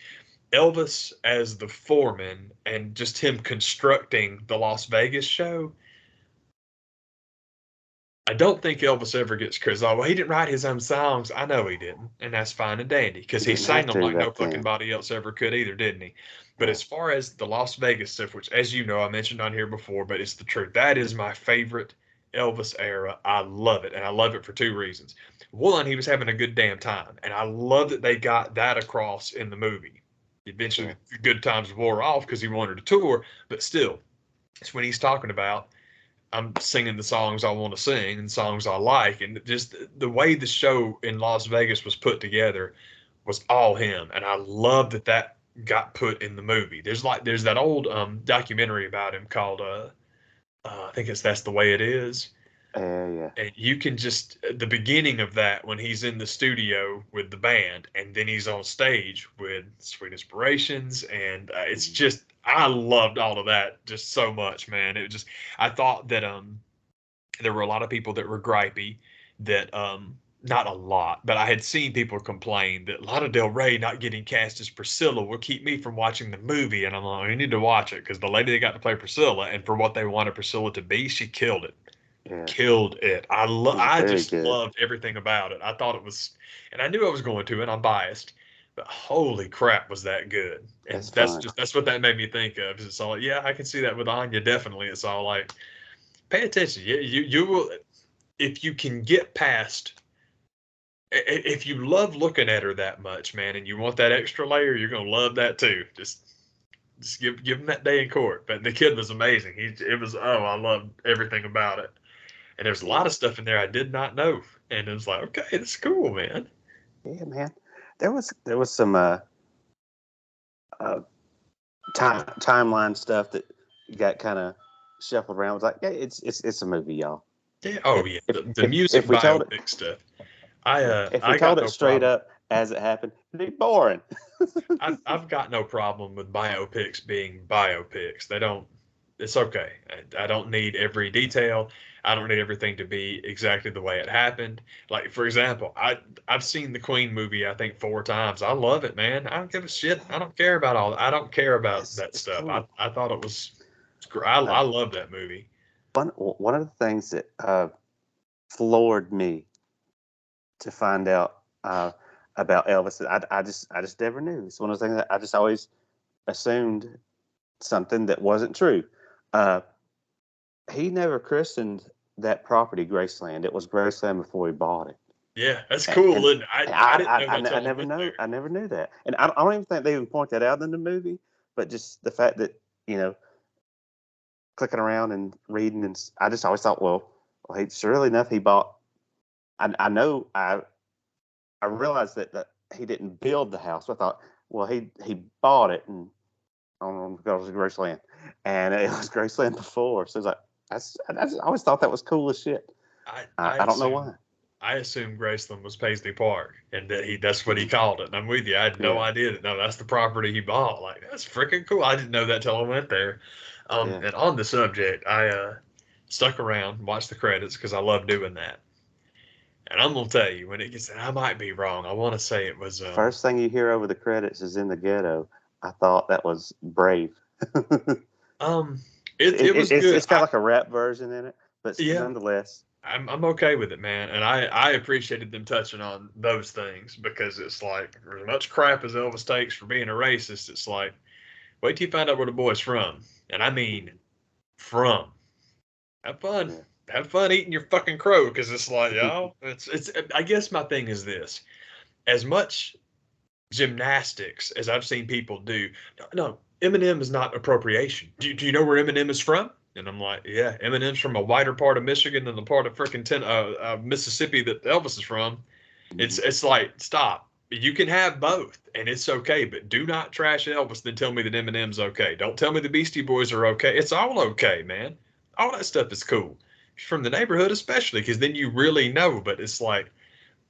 [SPEAKER 2] Elvis as the foreman and just him constructing the Las Vegas show. I don't think Elvis ever gets criticized. Oh, well, he didn't write his own songs. I know he didn't, and that's fine and dandy because
[SPEAKER 1] He
[SPEAKER 2] he
[SPEAKER 1] didn't
[SPEAKER 2] sang
[SPEAKER 1] have
[SPEAKER 2] them
[SPEAKER 1] to
[SPEAKER 2] like no
[SPEAKER 1] back
[SPEAKER 2] fucking
[SPEAKER 1] then.
[SPEAKER 2] body else ever could either, didn't he? But
[SPEAKER 1] Yeah.
[SPEAKER 2] as far as the Las Vegas stuff, which, as you know, I mentioned on here before, but it's the truth. That is my favorite Elvis era. I love it, and I love it for two reasons. One, he was having a good damn time, and I love that they got that across in the movie. Eventually,
[SPEAKER 1] Yeah.
[SPEAKER 2] the good times wore off because he wanted to tour, but still, it's when he's talking about I'm singing the songs I want to sing and songs I like, and just the way the show in Las Vegas was put together was all him, and I love that that got put in the movie. There's that old documentary about him called I think it's That's the Way It Is,
[SPEAKER 1] Yeah.
[SPEAKER 2] and you can just the beginning of that when he's in the studio with the band and then he's on stage with Sweet Inspirations and it's
[SPEAKER 1] Hmm.
[SPEAKER 2] just I loved all of that just so much, man. It just I thought that there were a lot of people that were gripey that not a lot, but I had seen people complain that Lana Del Rey not getting cast as Priscilla will keep me from watching the movie. And I'm like, you need to watch it because the lady that got to play Priscilla and for what they wanted Priscilla to be, she killed it.
[SPEAKER 1] Yeah.
[SPEAKER 2] Killed it.
[SPEAKER 1] She's
[SPEAKER 2] I
[SPEAKER 1] very
[SPEAKER 2] just
[SPEAKER 1] good.
[SPEAKER 2] loved everything about it. I thought it was, and I knew I was going to, and I'm biased, but holy crap, was that good? And
[SPEAKER 1] That's fun.
[SPEAKER 2] that's what that made me think of. Is it's all like, yeah, I can see that with Anya. Definitely, it's all like, pay attention. You will if you can get past if you love looking at her that much, man, and you want that extra layer, you're gonna love that too. Just give him that day in court. But the kid was amazing. It was I loved everything about it. And there's a lot of stuff in there I did not know. And it was like, okay, that's cool, man.
[SPEAKER 1] Yeah, man. There was some timeline stuff that got kind of shuffled around. It was like, yeah, it's a movie, y'all.
[SPEAKER 2] Yeah. Oh yeah.
[SPEAKER 1] If
[SPEAKER 2] The music
[SPEAKER 1] if we told it,
[SPEAKER 2] biopic stuff.
[SPEAKER 1] if we
[SPEAKER 2] I
[SPEAKER 1] told
[SPEAKER 2] got
[SPEAKER 1] it
[SPEAKER 2] no
[SPEAKER 1] straight
[SPEAKER 2] problem.
[SPEAKER 1] up as it happened, it'd be boring.
[SPEAKER 2] I've got no problem with biopics being biopics. They don't. It's okay. I don't need every detail. I don't need everything to be exactly the way it happened. Like for example, I've seen the Queen movie I think 4 times. I love it, man. I don't give a shit. I don't care about all. I don't care about that
[SPEAKER 1] It's
[SPEAKER 2] stuff.
[SPEAKER 1] cool.
[SPEAKER 2] I thought it was. I love that movie.
[SPEAKER 1] One of the things that floored me to find out about Elvis, I just never knew. It's one of the things that I just always assumed something that wasn't true. Uh, he never christened that property Graceland. It was Graceland before he bought it.
[SPEAKER 2] Yeah, that's
[SPEAKER 1] And
[SPEAKER 2] cool. And I didn't know that
[SPEAKER 1] I
[SPEAKER 2] till I
[SPEAKER 1] never
[SPEAKER 2] went
[SPEAKER 1] know
[SPEAKER 2] there.
[SPEAKER 1] I never knew that, and I don't even think they even point that out in the movie. But just the fact that you know, clicking around and reading, and I just always thought, well, he surely enough he bought. I know I realized that he didn't build the house. So I thought, well, he bought it, and I don't know because it was Graceland, and it was Graceland before. So it's like I always thought that was cool as shit.
[SPEAKER 2] I
[SPEAKER 1] I don't know
[SPEAKER 2] assume
[SPEAKER 1] why.
[SPEAKER 2] I assumed Graceland was Paisley Park, and that that's what he
[SPEAKER 1] Mhm.
[SPEAKER 2] called it. And I'm with you. I had no
[SPEAKER 1] Yeah,
[SPEAKER 2] idea that no, that's the property he bought. Like that's freaking cool. I didn't know that till I went there.
[SPEAKER 1] yeah.
[SPEAKER 2] And on the subject, I stuck around, watched the credits because I love doing that. And I'm gonna tell you when it gets, I might be wrong. I want to say it was
[SPEAKER 1] First thing you hear over the credits is "In the Ghetto." I thought that was brave.
[SPEAKER 2] um it was good.
[SPEAKER 1] It's got like a rap version in it, but
[SPEAKER 2] Yeah,
[SPEAKER 1] nonetheless,
[SPEAKER 2] I'm okay with it, man. And I appreciated them touching on those things because it's like as much crap as Elvis takes for being a racist, it's like wait till you find out where the boy's from. And I mean from. Have fun.
[SPEAKER 1] yeah.
[SPEAKER 2] Have fun eating your fucking crow because it's like, y'all, it's I guess my thing is this. As much gymnastics as I've seen people do, no, Eminem is not appropriation. Do you know where Eminem is from? And I'm like, yeah, Eminem's from a wider part of Michigan than the part of freaking Mississippi that Elvis is from.
[SPEAKER 1] Mhm.
[SPEAKER 2] It's like stop. You can have both, and it's okay, but do not trash Elvis. Then tell me that Eminem's okay. Don't tell me the Beastie Boys are okay. It's all okay, man. All that stuff is cool. From the neighborhood, especially, because then you really know. But it's like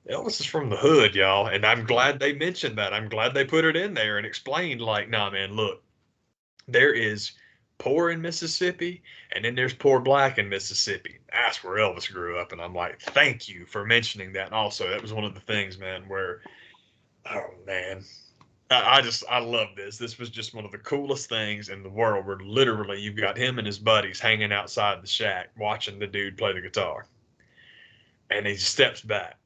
[SPEAKER 2] Elvis is from the hood, y'all, and I'm glad they mentioned that. I'm glad they put it in there and explained, like, nah, man, look, there is poor in Mississippi, and then there's poor black in Mississippi. That's where Elvis grew up, and I'm like, thank you for mentioning that. And also, that was one of the things, man, where, oh man, I love this. This was just one of the coolest things in the world. Where literally you've got him and his buddies hanging outside the shack watching the dude play the guitar, and he steps back,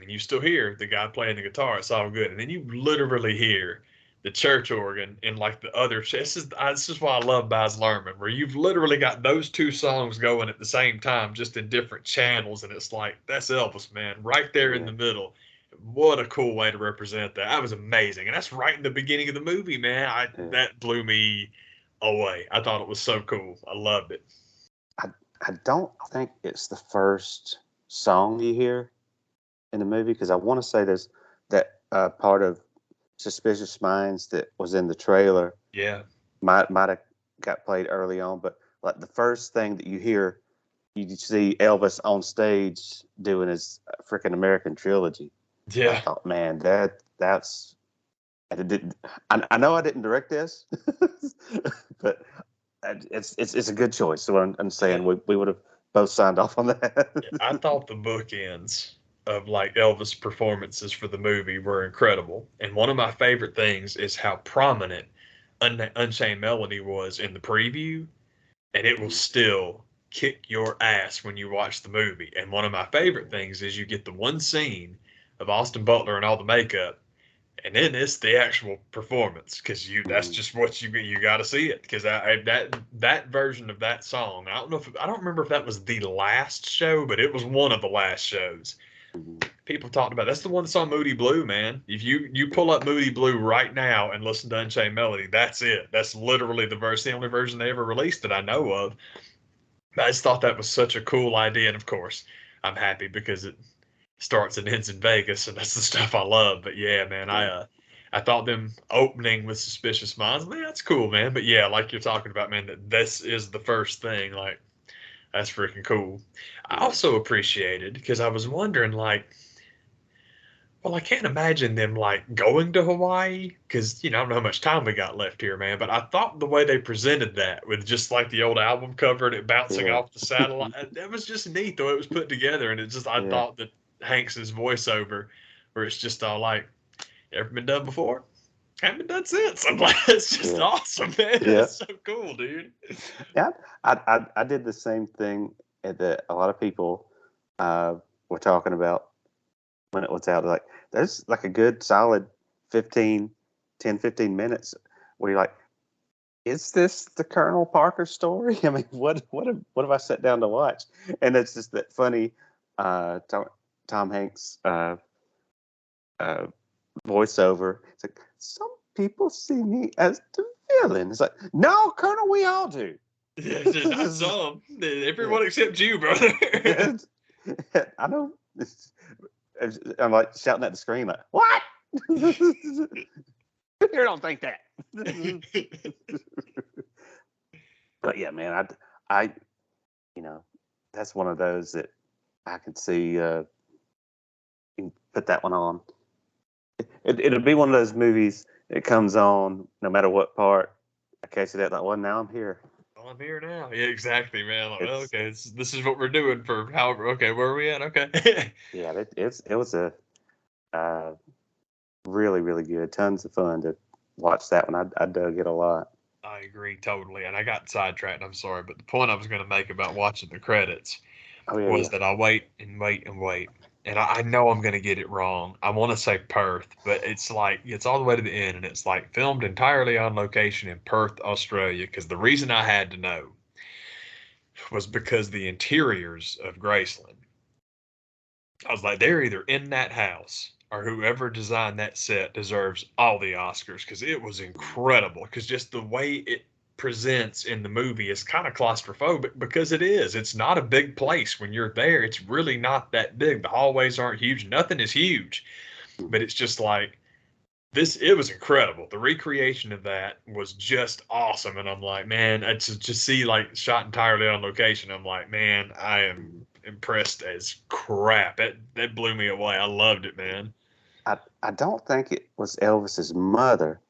[SPEAKER 2] and you still hear the guy playing the guitar. It's all good, and then you literally hear the church organ in like the other. This is why I love Baz Luhrmann, where you've literally got those two songs going at the same time, just in different channels, and it's like that's Elvis, man, right there in
[SPEAKER 1] Yeah,
[SPEAKER 2] the middle. What a cool way to represent that. That was amazing, and that's right in the beginning of the movie, man.
[SPEAKER 1] yeah.
[SPEAKER 2] That blew me away. I thought it was so cool. I loved it.
[SPEAKER 1] I I don't think it's the first song you hear in the movie because I want to say there's that part of Suspicious Minds that was in the trailer
[SPEAKER 2] Yeah,
[SPEAKER 1] might have got played early on, but like the first thing that you hear, you see Elvis on stage doing his freaking American trilogy. I
[SPEAKER 2] yeah.
[SPEAKER 1] thought, man, that's I didn't. I know I didn't direct this, but it's a good choice. So I'm saying we would have both signed off on that.
[SPEAKER 2] I thought the bookends of like Elvis performances for the movie were incredible. And one of my favorite things is how prominent Unchained Melody was in the preview, and it will still kick your ass when you watch the movie. And one of my favorite things is you get the one scene of Austin Butler and all the makeup, and then it's the actual performance because you that's
[SPEAKER 1] Mhm.
[SPEAKER 2] just what you got to see it because that version of that song I don't remember if that was the last show but it was one of the last shows.
[SPEAKER 1] Mhm.
[SPEAKER 2] people talked about. That's the one that's on Moody Blue, man. If you pull up Moody Blue right now and listen to Unchained Melody, that's it. That's literally the only version they ever released that I know of. I just thought that was such a cool idea, and of course, I'm happy because it starts and ends in Vegas, and that's the stuff I love. But yeah, man, I thought them opening with Suspicious Minds, man, that's cool, man. But yeah, like you're talking about, man, that this is the first thing, like that's freaking cool. I also appreciated because I was wondering, like, well, I can't imagine them like going to Hawaii because I don't know how much time we got left here, man. But I thought the way they presented that with just like the old album cover and it bouncing off the satellite, that was just neat the way it was put together. And it just I thought that Hanks's voiceover, where it's just all like, "Ever been done before? Haven't been done since." I'm like, it's just awesome, man. Yeah. It's so cool, dude.
[SPEAKER 1] Yeah, I did the same thing that a lot of people were talking about when it was out. Like, there's like a good solid 10, 15 minutes where you're like, is this the Colonel Parker story? I mean, what have I sat down to watch? And it's just that funny Tom Hanks voiceover. It's like, some people see me as the villain. It's like, no, Colonel, we all do.
[SPEAKER 2] Not some. Everyone except you, brother.
[SPEAKER 1] I know. I'm like shouting at the screen, like, what? You don't think that. But yeah, man, I that's one of those that I could see you can put that one on. It'll be one of those movies. It comes on no matter what part. I catch it at like, well, now I'm here.
[SPEAKER 2] Well, I'm here now. Yeah, exactly, man. Like, well, okay, this is what we're doing for however. Okay, where are we at? Okay.
[SPEAKER 1] Yeah, it was a really, really good. Tons of fun to watch that one. I dug it a lot.
[SPEAKER 2] I agree totally, and I got sidetracked. I'm sorry, but the point I was going to make about watching the credits was that I wait and wait and wait. And I know I'm going to get it wrong. I want to say Perth, but it's like, it's all the way to the end, and it's like filmed entirely on location in Perth, Australia. Because the reason I had to know was because the interiors of Graceland, I was like, they're either in that house or whoever designed that set deserves all the Oscars because it was incredible. Because just the way it presents in the movie is kind of claustrophobic because it is. It's not a big place when you're there. It's really not that big. The hallways aren't huge. Nothing is huge. But it's just like this. It was incredible. The recreation of that was just awesome. And I'm like, man, to just see like shot entirely on location. I'm like, man, I am impressed as crap. That blew me away. I loved it, man.
[SPEAKER 1] I don't think it was Elvis's mother,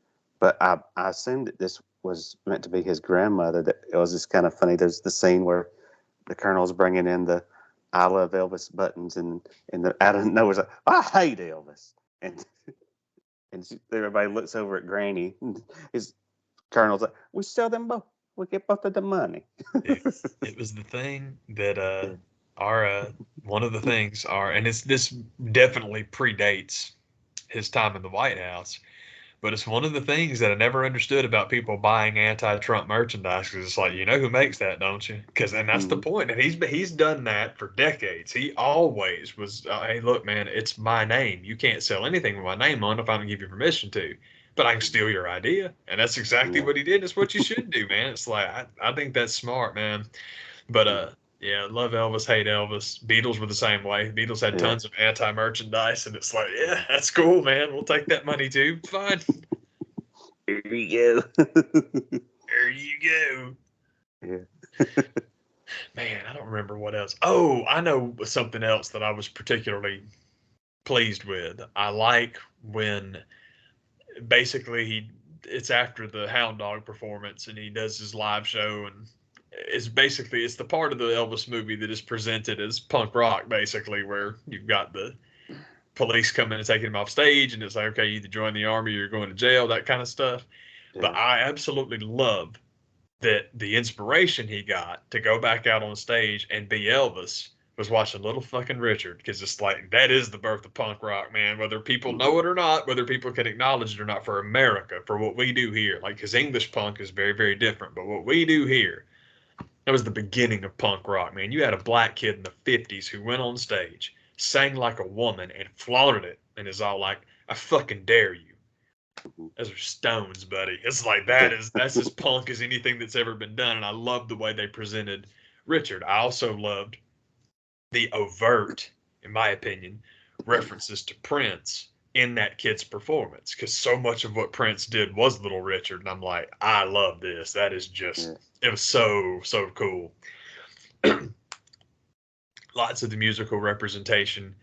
[SPEAKER 1] but I assumed that this was meant to be his grandmother. That it was just kind of funny. There's the scene where the Colonel's bringing in the "I love Elvis" buttons, and out of nowhere, like, I hate Elvis, and everybody looks over at Granny. And his Colonel's like, we sell them both. We get both of the money.
[SPEAKER 2] it was the thing that one of the things and this definitely predates his time in the White House. But it's one of the things that I never understood about people buying anti-Trump merchandise because it's like, who makes that, don't you? And that's the point. And he's done that for decades. He always was, hey, look, man, it's my name. You can't sell anything with my name on if I don't give you permission to. But I can steal your idea. And that's exactly what he did. It's what you should do, man. It's like, I think that's smart, man. But yeah, love Elvis, hate Elvis. Beatles were the same way. Beatles had tons of anti-merchandise, and it's like, yeah, that's cool, man. We'll take that money too. Fine.
[SPEAKER 1] Here you go.
[SPEAKER 2] There you go.
[SPEAKER 1] Yeah.
[SPEAKER 2] Man, I don't remember what else. Oh, I know something else that I was particularly pleased with. I like when basically it's after the Hound Dog performance and he does his live show, and it's the part of the Elvis movie that is presented as punk rock, basically, where you've got the police coming and taking him off stage, and it's like, okay, you either join the army or you're going to jail, that kind of stuff. Yeah. But I absolutely love that the inspiration he got to go back out on stage and be Elvis was watching Little Fucking Richard, because it's like, that is the birth of punk rock, man. Whether people know it or not, whether people can acknowledge it or not, for America, for what we do here. Like, because English punk is very, very different, but what we do here, that was the beginning of punk rock, man. You had a black kid in the 50s who went on stage, sang like a woman and flaunted it and is all like, I fucking dare you. Those are stones, buddy. It's like that's as punk as anything that's ever been done. And I love the way they presented Richard. I also loved the overt, in my opinion, references to Prince in that kid's performance, because so much of what Prince did was Little Richard, and I'm like, I love this. That is just, it was so cool. Lots of the musical representation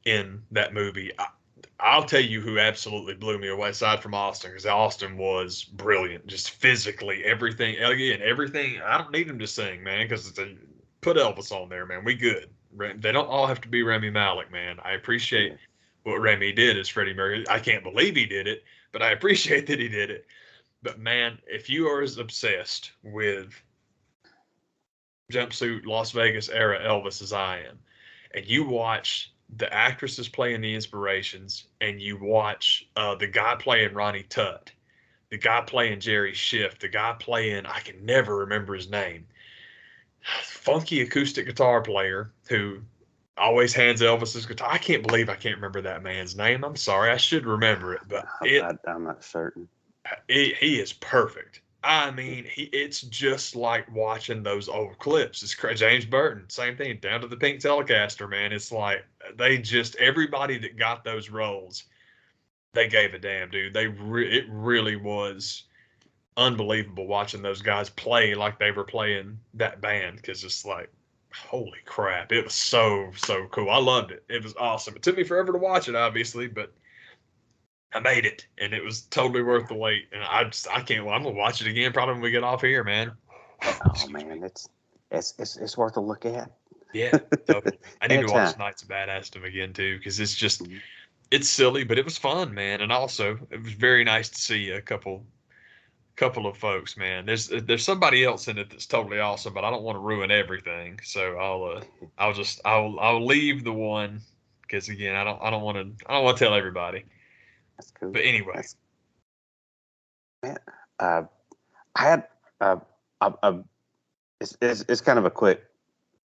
[SPEAKER 2] in that movie. I'll tell you who absolutely blew me away, aside from Austin, because Austin was brilliant, just physically, everything. Again, everything. I don't need him to sing, man, because put Elvis on there, man. We good. They don't all have to be Rami Malek, man. I appreciate what Rami did as Freddie Mercury. I can't believe he did it, but I appreciate that he did it. But man, if you are as obsessed with jumpsuit Las Vegas era Elvis as I am, and you watch the actresses playing the inspirations, and you watch the guy playing Ronnie Tutt, the guy playing Jerry Schiff, the guy playing, I can never remember his name, funky acoustic guitar player who always hands Elvis's guitar. I can't believe I can't remember that man's name. I'm sorry. I should remember it, but
[SPEAKER 1] I'm not certain.
[SPEAKER 2] He is perfect. I mean, it's just like watching those old clips. It's James Burton, same thing, down to the pink Telecaster, man. It's like everybody that got those roles, they gave a damn, dude. It really was unbelievable watching those guys play like they were playing that band, because it's like, holy crap, it was so cool. I loved it. It was awesome. It took me forever to watch it, obviously, but I made it, and it was totally worth the wait. And I can't. Well, I'm gonna watch it again probably when we get off here, man.
[SPEAKER 1] Oh man, it's worth a look at.
[SPEAKER 2] Yeah, totally. I need to watch Knights of Badassdom again too, because it's just it's silly, but it was fun, man. And also, it was very nice to see a couple of folks, man. There's somebody else in it that's totally awesome, but I don't want to ruin everything. So I'll leave the one, because again, I don't want to tell everybody.
[SPEAKER 1] That's cool.
[SPEAKER 2] But anyway,
[SPEAKER 1] man, I had it's kind of a quick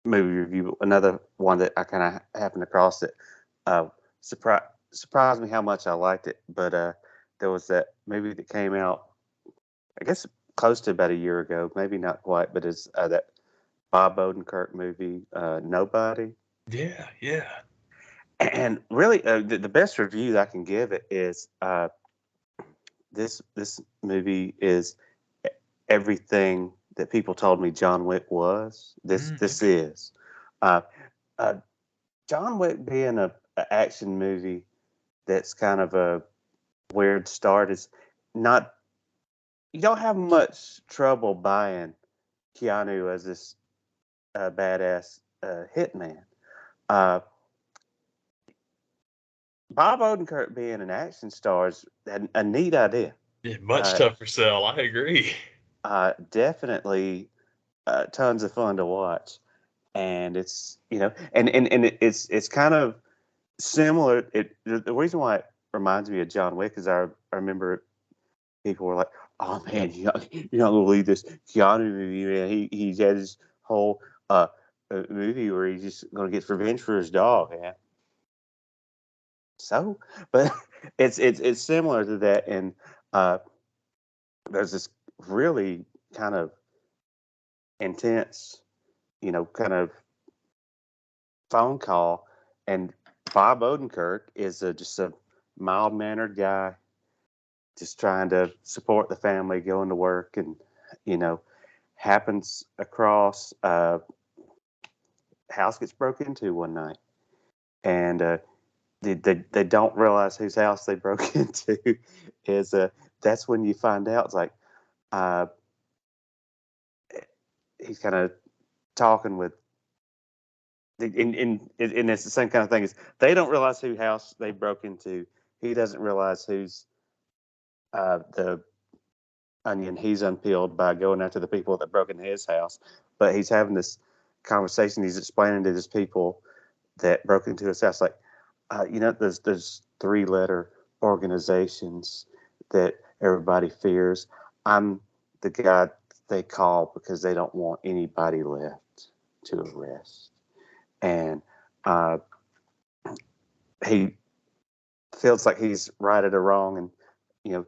[SPEAKER 1] movie review. Another one that I kind of happened across that surprised me how much I liked it. But there was that movie that came out, I guess, close to about a year ago, maybe not quite, but it's that Bob Odenkirk movie, Nobody.
[SPEAKER 2] Yeah.
[SPEAKER 1] And really, the best review that I can give it is this movie is everything that people told me John Wick was. This is John Wick being a action movie that's kind of a weird start is not. You don't have much trouble buying Keanu as this badass hitman. Bob Odenkirk being an action star is a neat idea.
[SPEAKER 2] Yeah, much tougher sell. I agree.
[SPEAKER 1] Definitely tons of fun to watch. And it's, and it's kind of similar. The reason why it reminds me of John Wick is I remember people were like, "Oh man, you're not gonna believe this Keanu movie, man. He's had his whole movie where he's just gonna get revenge for his dog, man." So, but it's similar to that, and there's this really kind of intense, kind of phone call, and Bob Odenkirk is just a mild-mannered guy, just trying to support the family, going to work, and happens across house gets broke into one night, and they don't realize whose house they broke into. Is that's when you find out. It's like he's kind of talking with, and it's the same kind of thing. Is they don't realize whose house they broke into. He doesn't realize who's the onion he's unpeeled by going after the people that broke into his house. But he's having this conversation. He's explaining to these people that broke into his house, like, there's 3-letter organizations that everybody fears. I'm the guy they call because they don't want anybody left to arrest. And he feels like he's righted a wrong, and you know,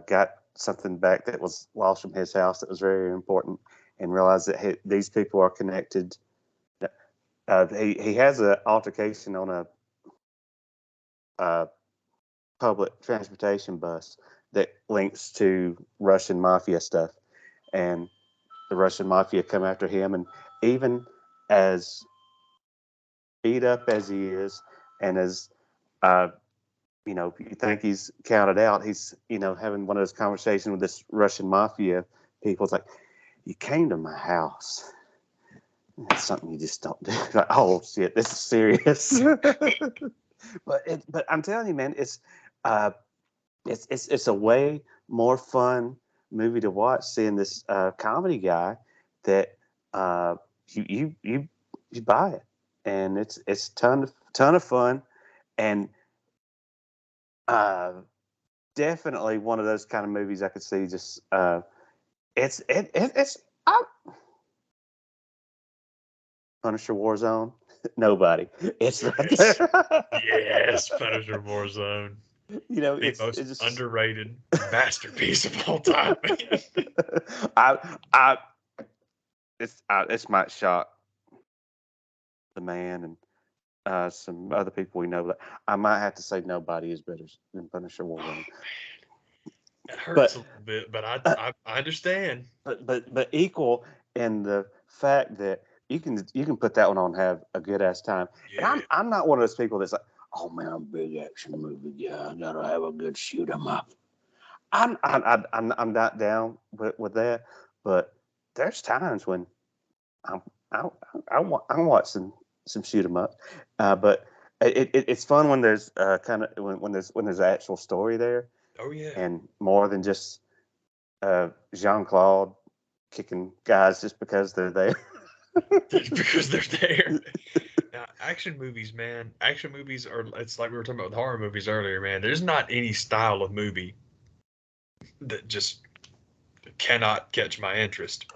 [SPEAKER 1] got something back that was lost from his house that was very important, and realized that these people are connected. He has an altercation on a public transportation bus that links to Russian mafia stuff, and the Russian mafia come after him, and even as beat up as he is, and as you think he's counted out, he's having one of those conversations with this Russian mafia people. It's like, you came to my house. That's something you just don't do. Like, oh shit, this is serious. but I'm telling you, man, it's a way more fun movie to watch, seeing this comedy guy that you buy it, and it's ton of fun, and definitely one of those kind of movies I could see just it's Punisher Warzone. Nobody. It's right there.
[SPEAKER 2] Yes, Punisher Warzone. The
[SPEAKER 1] It's
[SPEAKER 2] most
[SPEAKER 1] just
[SPEAKER 2] underrated masterpiece of all time.
[SPEAKER 1] I it's might shock the man and some other people we know, but I might have to say nobody is better than Punisher Warzone.
[SPEAKER 2] It hurts
[SPEAKER 1] But
[SPEAKER 2] a little bit, but I understand.
[SPEAKER 1] but equal in the fact that you can put that one on and have a good ass time. And
[SPEAKER 2] Yeah.
[SPEAKER 1] I'm not one of those people that's like, oh man, I'm a big action movie guy. I gotta have a good shoot 'em up. I'm not down with that, but there's times when I'm I watch some shoot 'em up, but it's fun when there's kind of when there's an actual story there,
[SPEAKER 2] Oh yeah.
[SPEAKER 1] and more than just Jean-Claude kicking guys just because they're there.
[SPEAKER 2] Because they're there. Now, action movies, man. Action movies are. It's like we were talking about with horror movies earlier, man. There's not any style of movie that just cannot catch my interest.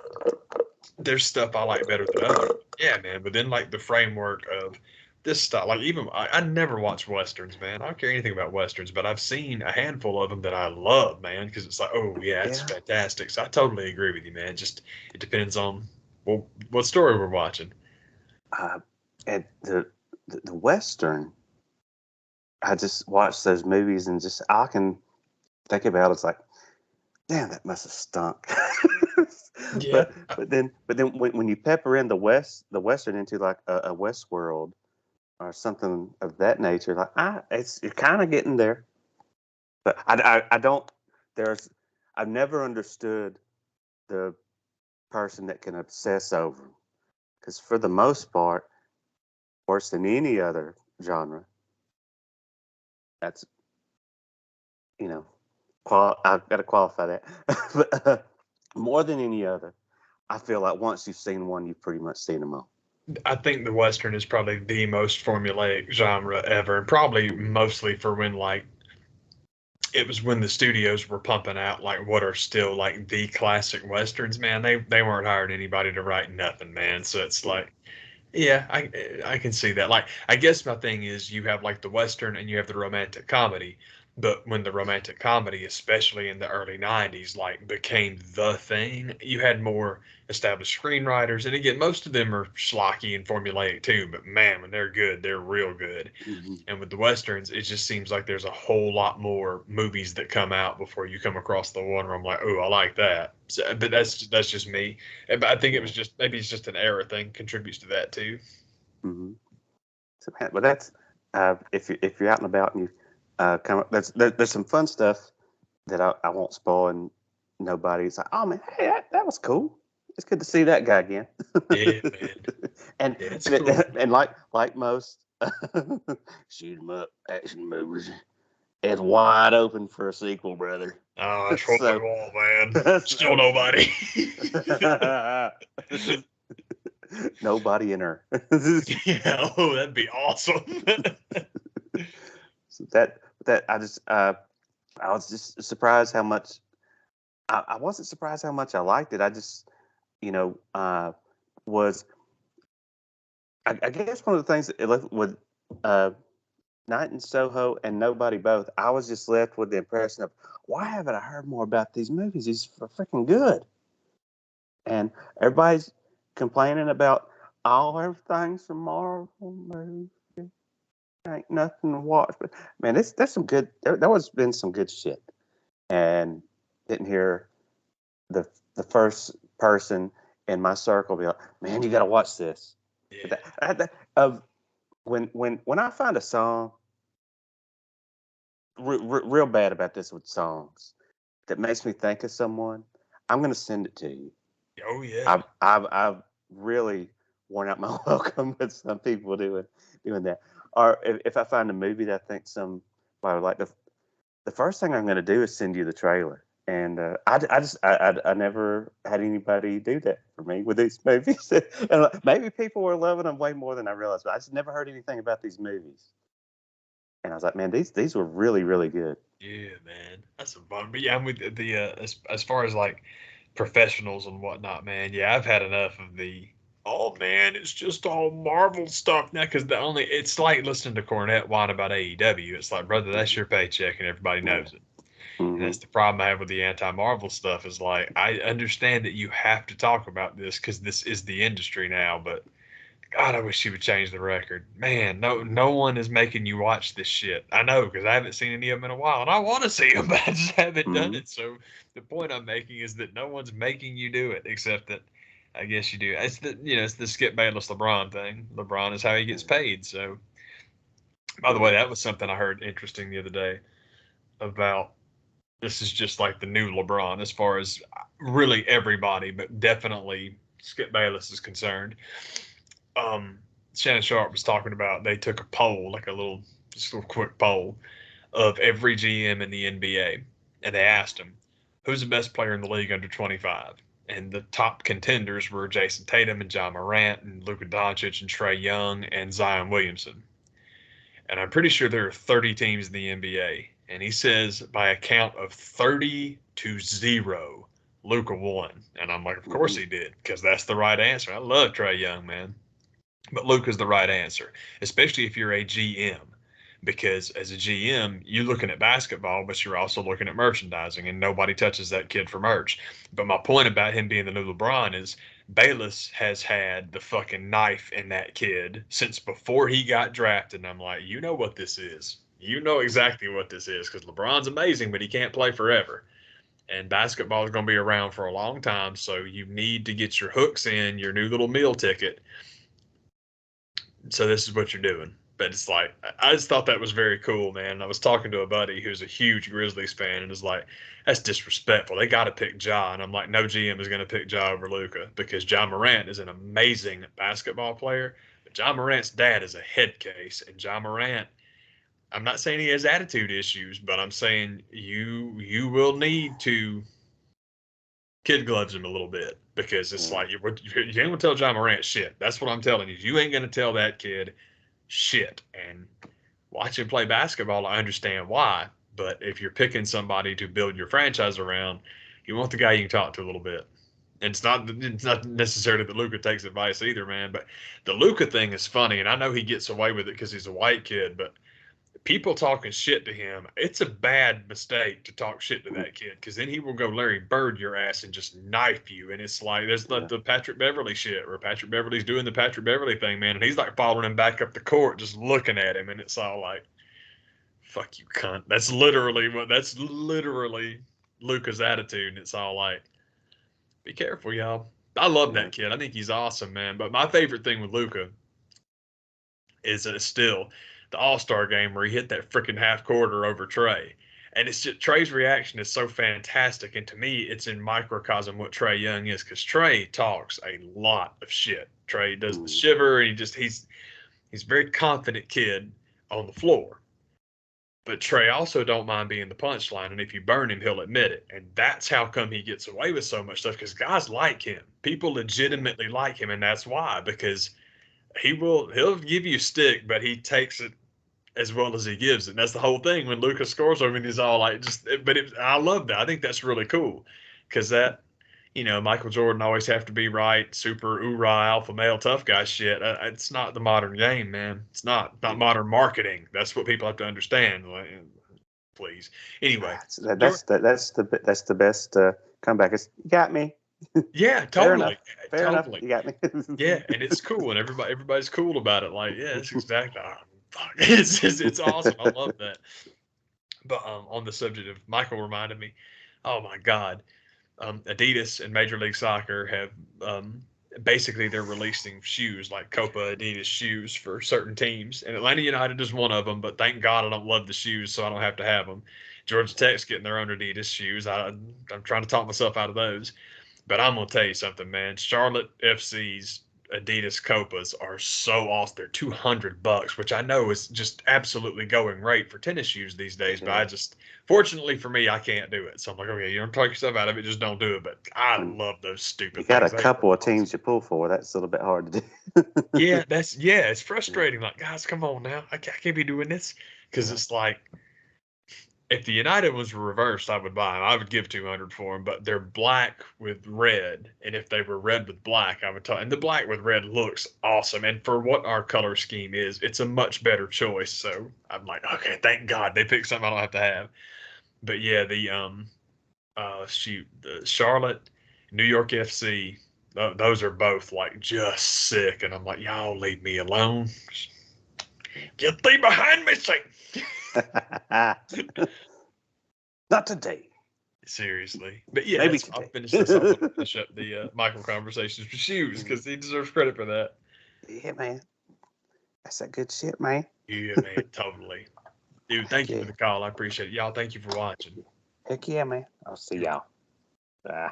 [SPEAKER 2] There's stuff I like better than others. Yeah, man. Within like the framework of this stuff, like even I never watch westerns, man. I don't care anything about westerns, but I've seen a handful of them that I love, man, because it's like, oh yeah, it's
[SPEAKER 1] Yeah.
[SPEAKER 2] fantastic. So I totally agree with you, man. Just it depends on what story we're watching.
[SPEAKER 1] And the Western, I just watch those movies and just I can think about it, it's like, damn, that must have stunk.
[SPEAKER 2] Yeah.
[SPEAKER 1] but then when you pepper in the Western into like a West World or something of that nature, like you're kind of getting there. But I don't. There's I've never understood the person that can obsess over them, because for the most part, worse than any other genre, that's you know, I've got to qualify that. But more than any other, I feel like once you've seen one, you've pretty much seen them all.
[SPEAKER 2] I think the Western is probably the most formulaic genre ever, and probably mostly for when like it was when the studios were pumping out like what are still like the classic westerns, man. They weren't hiring anybody to write nothing, man. So it's
[SPEAKER 1] Yeah.
[SPEAKER 2] like, yeah, I can see that. Like, I guess my thing is you have like the western and you have the romantic comedy, but when the romantic comedy, especially in the early '90s, like became the thing, you had more established screenwriters, and again, most of them are schlocky and formulaic too. But man, when they're good, they're real good.
[SPEAKER 1] Mm-hmm.
[SPEAKER 2] And with the westerns, it just seems like there's a whole lot more movies that come out before you come across the one where I'm like, oh, I like that. So, but that's just me. But I think it was
[SPEAKER 1] Yeah.
[SPEAKER 2] just maybe it's just an era thing contributes to that too.
[SPEAKER 1] Mm-hmm. So, but that's if you're out and about and you come up, there's some fun stuff that I won't spoil, and nobody's like, oh man, hey, that was cool. It's good to see that guy again.
[SPEAKER 2] Yeah, man.
[SPEAKER 1] and,
[SPEAKER 2] Yeah, it's
[SPEAKER 1] and
[SPEAKER 2] cool.
[SPEAKER 1] and like most shoot 'em up action movies, it's wide open for a sequel, brother.
[SPEAKER 2] Oh, that's what we
[SPEAKER 1] so,
[SPEAKER 2] want, man. Still
[SPEAKER 1] so
[SPEAKER 2] nobody.
[SPEAKER 1] nobody in her.
[SPEAKER 2] Yeah, oh, that'd be awesome.
[SPEAKER 1] So that I was just surprised how much I wasn't surprised how much I liked it. I just was I guess one of the things that it left with uh Night in Soho and Nobody Both, I was just left with the impression of, why haven't I heard more about these movies? These are freaking good. And everybody's complaining about all everything's from Marvel movies. Ain't nothing to watch. But man, that's some good. There was been some good shit. And didn't hear the first person in my circle be like, "Man, you got to watch this."
[SPEAKER 2] Yeah.
[SPEAKER 1] Of when I find a song, real bad about this with songs that makes me think of someone, I'm gonna send it to you.
[SPEAKER 2] Oh yeah.
[SPEAKER 1] I've really worn out my welcome with some people doing that. Or if I find a movie that I think somebody would like, the first thing I'm going to do is send you the trailer. And I never had anybody do that for me with these movies. And maybe people were loving them way more than I realized, but I just never heard anything about these movies. And I was like, man, these were really really good.
[SPEAKER 2] Yeah, man. That's some fun. But yeah, I'm with as far as like professionals and whatnot, man. Yeah, I've had enough of the oh man, it's just all Marvel stuff now because the only it's like listening to Cornette whine about AEW. It's like, brother, that's
[SPEAKER 1] Mm-hmm.
[SPEAKER 2] your paycheck and everybody
[SPEAKER 1] Yeah.
[SPEAKER 2] knows it. And
[SPEAKER 1] Mm-hmm.
[SPEAKER 2] that's the problem I have with the anti-Marvel stuff is like I understand that you have to talk about this because this is the industry now, but God, I wish she would change the record. Man, no one is making you watch this shit. I know because I haven't seen any of them in a while, and I want to see them, but I just haven't done
[SPEAKER 1] Mm-hmm.
[SPEAKER 2] it. So the point I'm making is that no one's making you do it, except that I guess you do. It's the it's the Skip Bayless LeBron thing. LeBron is how he gets paid. So by the way,
[SPEAKER 1] Yeah.
[SPEAKER 2] that was something I heard interesting the other day about. This is just like the new LeBron as far as really everybody, but definitely Skip Bayless is concerned. um, Shannon Sharp was talking about they took a poll, like a little, just a little quick poll of every GM in the NBA, and they asked him, "Who's the best player in the league under 25?" And the top contenders were Jason Tatum and John Morant and Luka Doncic and Trey Young and Zion Williamson. And I'm pretty sure there are 30 teams in the NBA. And he says by a count of 30-0, Luka won. And I'm like, of course
[SPEAKER 1] Mm-hmm.
[SPEAKER 2] he did, because that's the right answer. I love Trey Young, man. But Luka's the right answer, especially if you're a GM. Because as a GM, you're looking at basketball, but you're also looking at merchandising, and nobody touches that kid for merch. But my point about him being the new LeBron is Bayless has had the fucking knife in that kid since before he got drafted. And I'm like, you know what this is. You know exactly what this is because LeBron's amazing, but he can't play forever. And basketball is going to be around for a long time. So you need to get your hooks in, your new little meal ticket, so this is what you're doing. But it's like I just thought that was very cool, man. I was talking to a buddy who's a huge Grizzlies fan, and is like, "That's disrespectful. They got to pick Ja." And I'm like, "No GM is going to pick Ja over Luka because Ja Morant is an amazing basketball player, but Ja Morant's dad is a head case, and Ja Morant. I'm not saying he has attitude issues, but I'm saying you will need to kid gloves him a little bit because it's
[SPEAKER 1] Yeah.
[SPEAKER 2] like you ain't gonna tell John Morant shit. That's what I'm telling you. You ain't gonna tell that kid shit. And watch him play basketball, I understand why. But if you're picking somebody to build your franchise around, you want the guy you can talk to a little bit. And it's not necessarily that Luca takes advice either, man. But the Luca thing is funny, and I know he gets away with it because he's a white kid. But people talking shit to him, it's a bad mistake to talk shit to that kid because then he will go Larry Bird your ass and just knife you. And it's like there's
[SPEAKER 1] Yeah.
[SPEAKER 2] the Patrick Beverly shit where Patrick Beverly's doing the Patrick Beverly thing, man, and he's like following him back up the court, just looking at him, and it's all like, "Fuck you, cunt." That's literally Luca's attitude, and it's all like, "Be careful, y'all." I love
[SPEAKER 1] Yeah.
[SPEAKER 2] that kid. I think he's awesome, man. But my favorite thing with Luca is still the All Star game where he hit that freaking half quarter over Trey. And it's just Trey's reaction is so fantastic. And to me, it's in microcosm what Trey Young is because Trey talks a lot of shit. Trey does the
[SPEAKER 1] Mm-hmm.
[SPEAKER 2] shiver and he's a very confident kid on the floor. But Trey also don't mind being the punchline, and if you burn him, he'll admit it. And that's how come he gets away with so much stuff because guys like him. People
[SPEAKER 1] Yeah.
[SPEAKER 2] legitimately like him, and that's why because he'll give you stick, but he takes it as well as he gives it. And that's the whole thing when Lucas scores over and he's all like, I love that. I think that's really cool because that Michael Jordan always have to be right, super oorah alpha male tough guy shit. It's not the modern game, man. It's not modern marketing. That's what people have to understand. Like, please. Anyway,
[SPEAKER 1] That's the best comeback. You got me.
[SPEAKER 2] Yeah,
[SPEAKER 1] Fair enough.
[SPEAKER 2] totally,
[SPEAKER 1] Fair enough.
[SPEAKER 2] totally.
[SPEAKER 1] You got me.
[SPEAKER 2] Yeah, and it's cool, and everybody's cool about it. Like, yeah, it's exactly. Oh, fuck. It's awesome. I love that. But on the subject of Michael reminded me, oh my God, Adidas and Major League Soccer have basically they're releasing shoes like Copa Adidas shoes for certain teams, and Atlanta United is one of them. But thank God I don't love the shoes, so I don't have to have them. Georgia Tech's getting their own Adidas shoes. I'm trying to talk myself out of those. But I'm gonna tell you something, man. Charlotte FC's Adidas Copas are so awesome. They're $200, which I know is just absolutely going rate for tennis shoes these days. But I just, fortunately for me, I can't do it. So I'm like, okay, you don't talk yourself out of it, just don't do it. But I love those stupid
[SPEAKER 1] You got
[SPEAKER 2] things.
[SPEAKER 1] a couple of teams you pull for. That's a little bit hard to do.
[SPEAKER 2] Yeah, it's frustrating. Like, guys, come on now. I can't be doing this because it's like if the United was reversed, I would buy them. I would give 200 for them, but they're black with red. And if they were red with black, I would tell. And the black with red looks awesome. And for what our color scheme is, it's a much better choice. So I'm like, okay, thank God they picked something I don't have to have. But yeah, the Charlotte, New York FC, those are both like just sick. And I'm like, y'all leave me alone. Get thee behind me, Satan.
[SPEAKER 1] Not today.
[SPEAKER 2] Seriously. But yeah,
[SPEAKER 1] Maybe
[SPEAKER 2] I'll
[SPEAKER 1] today.
[SPEAKER 2] finish this up. I'll finish up the Michael conversations for shoes because he deserves credit for that.
[SPEAKER 1] Yeah, man. That's that good shit, man.
[SPEAKER 2] Yeah, man, totally. Dude, thank you for the call. I appreciate it. Y'all, thank you for watching.
[SPEAKER 1] Heck yeah, man. I'll see y'all. Bye.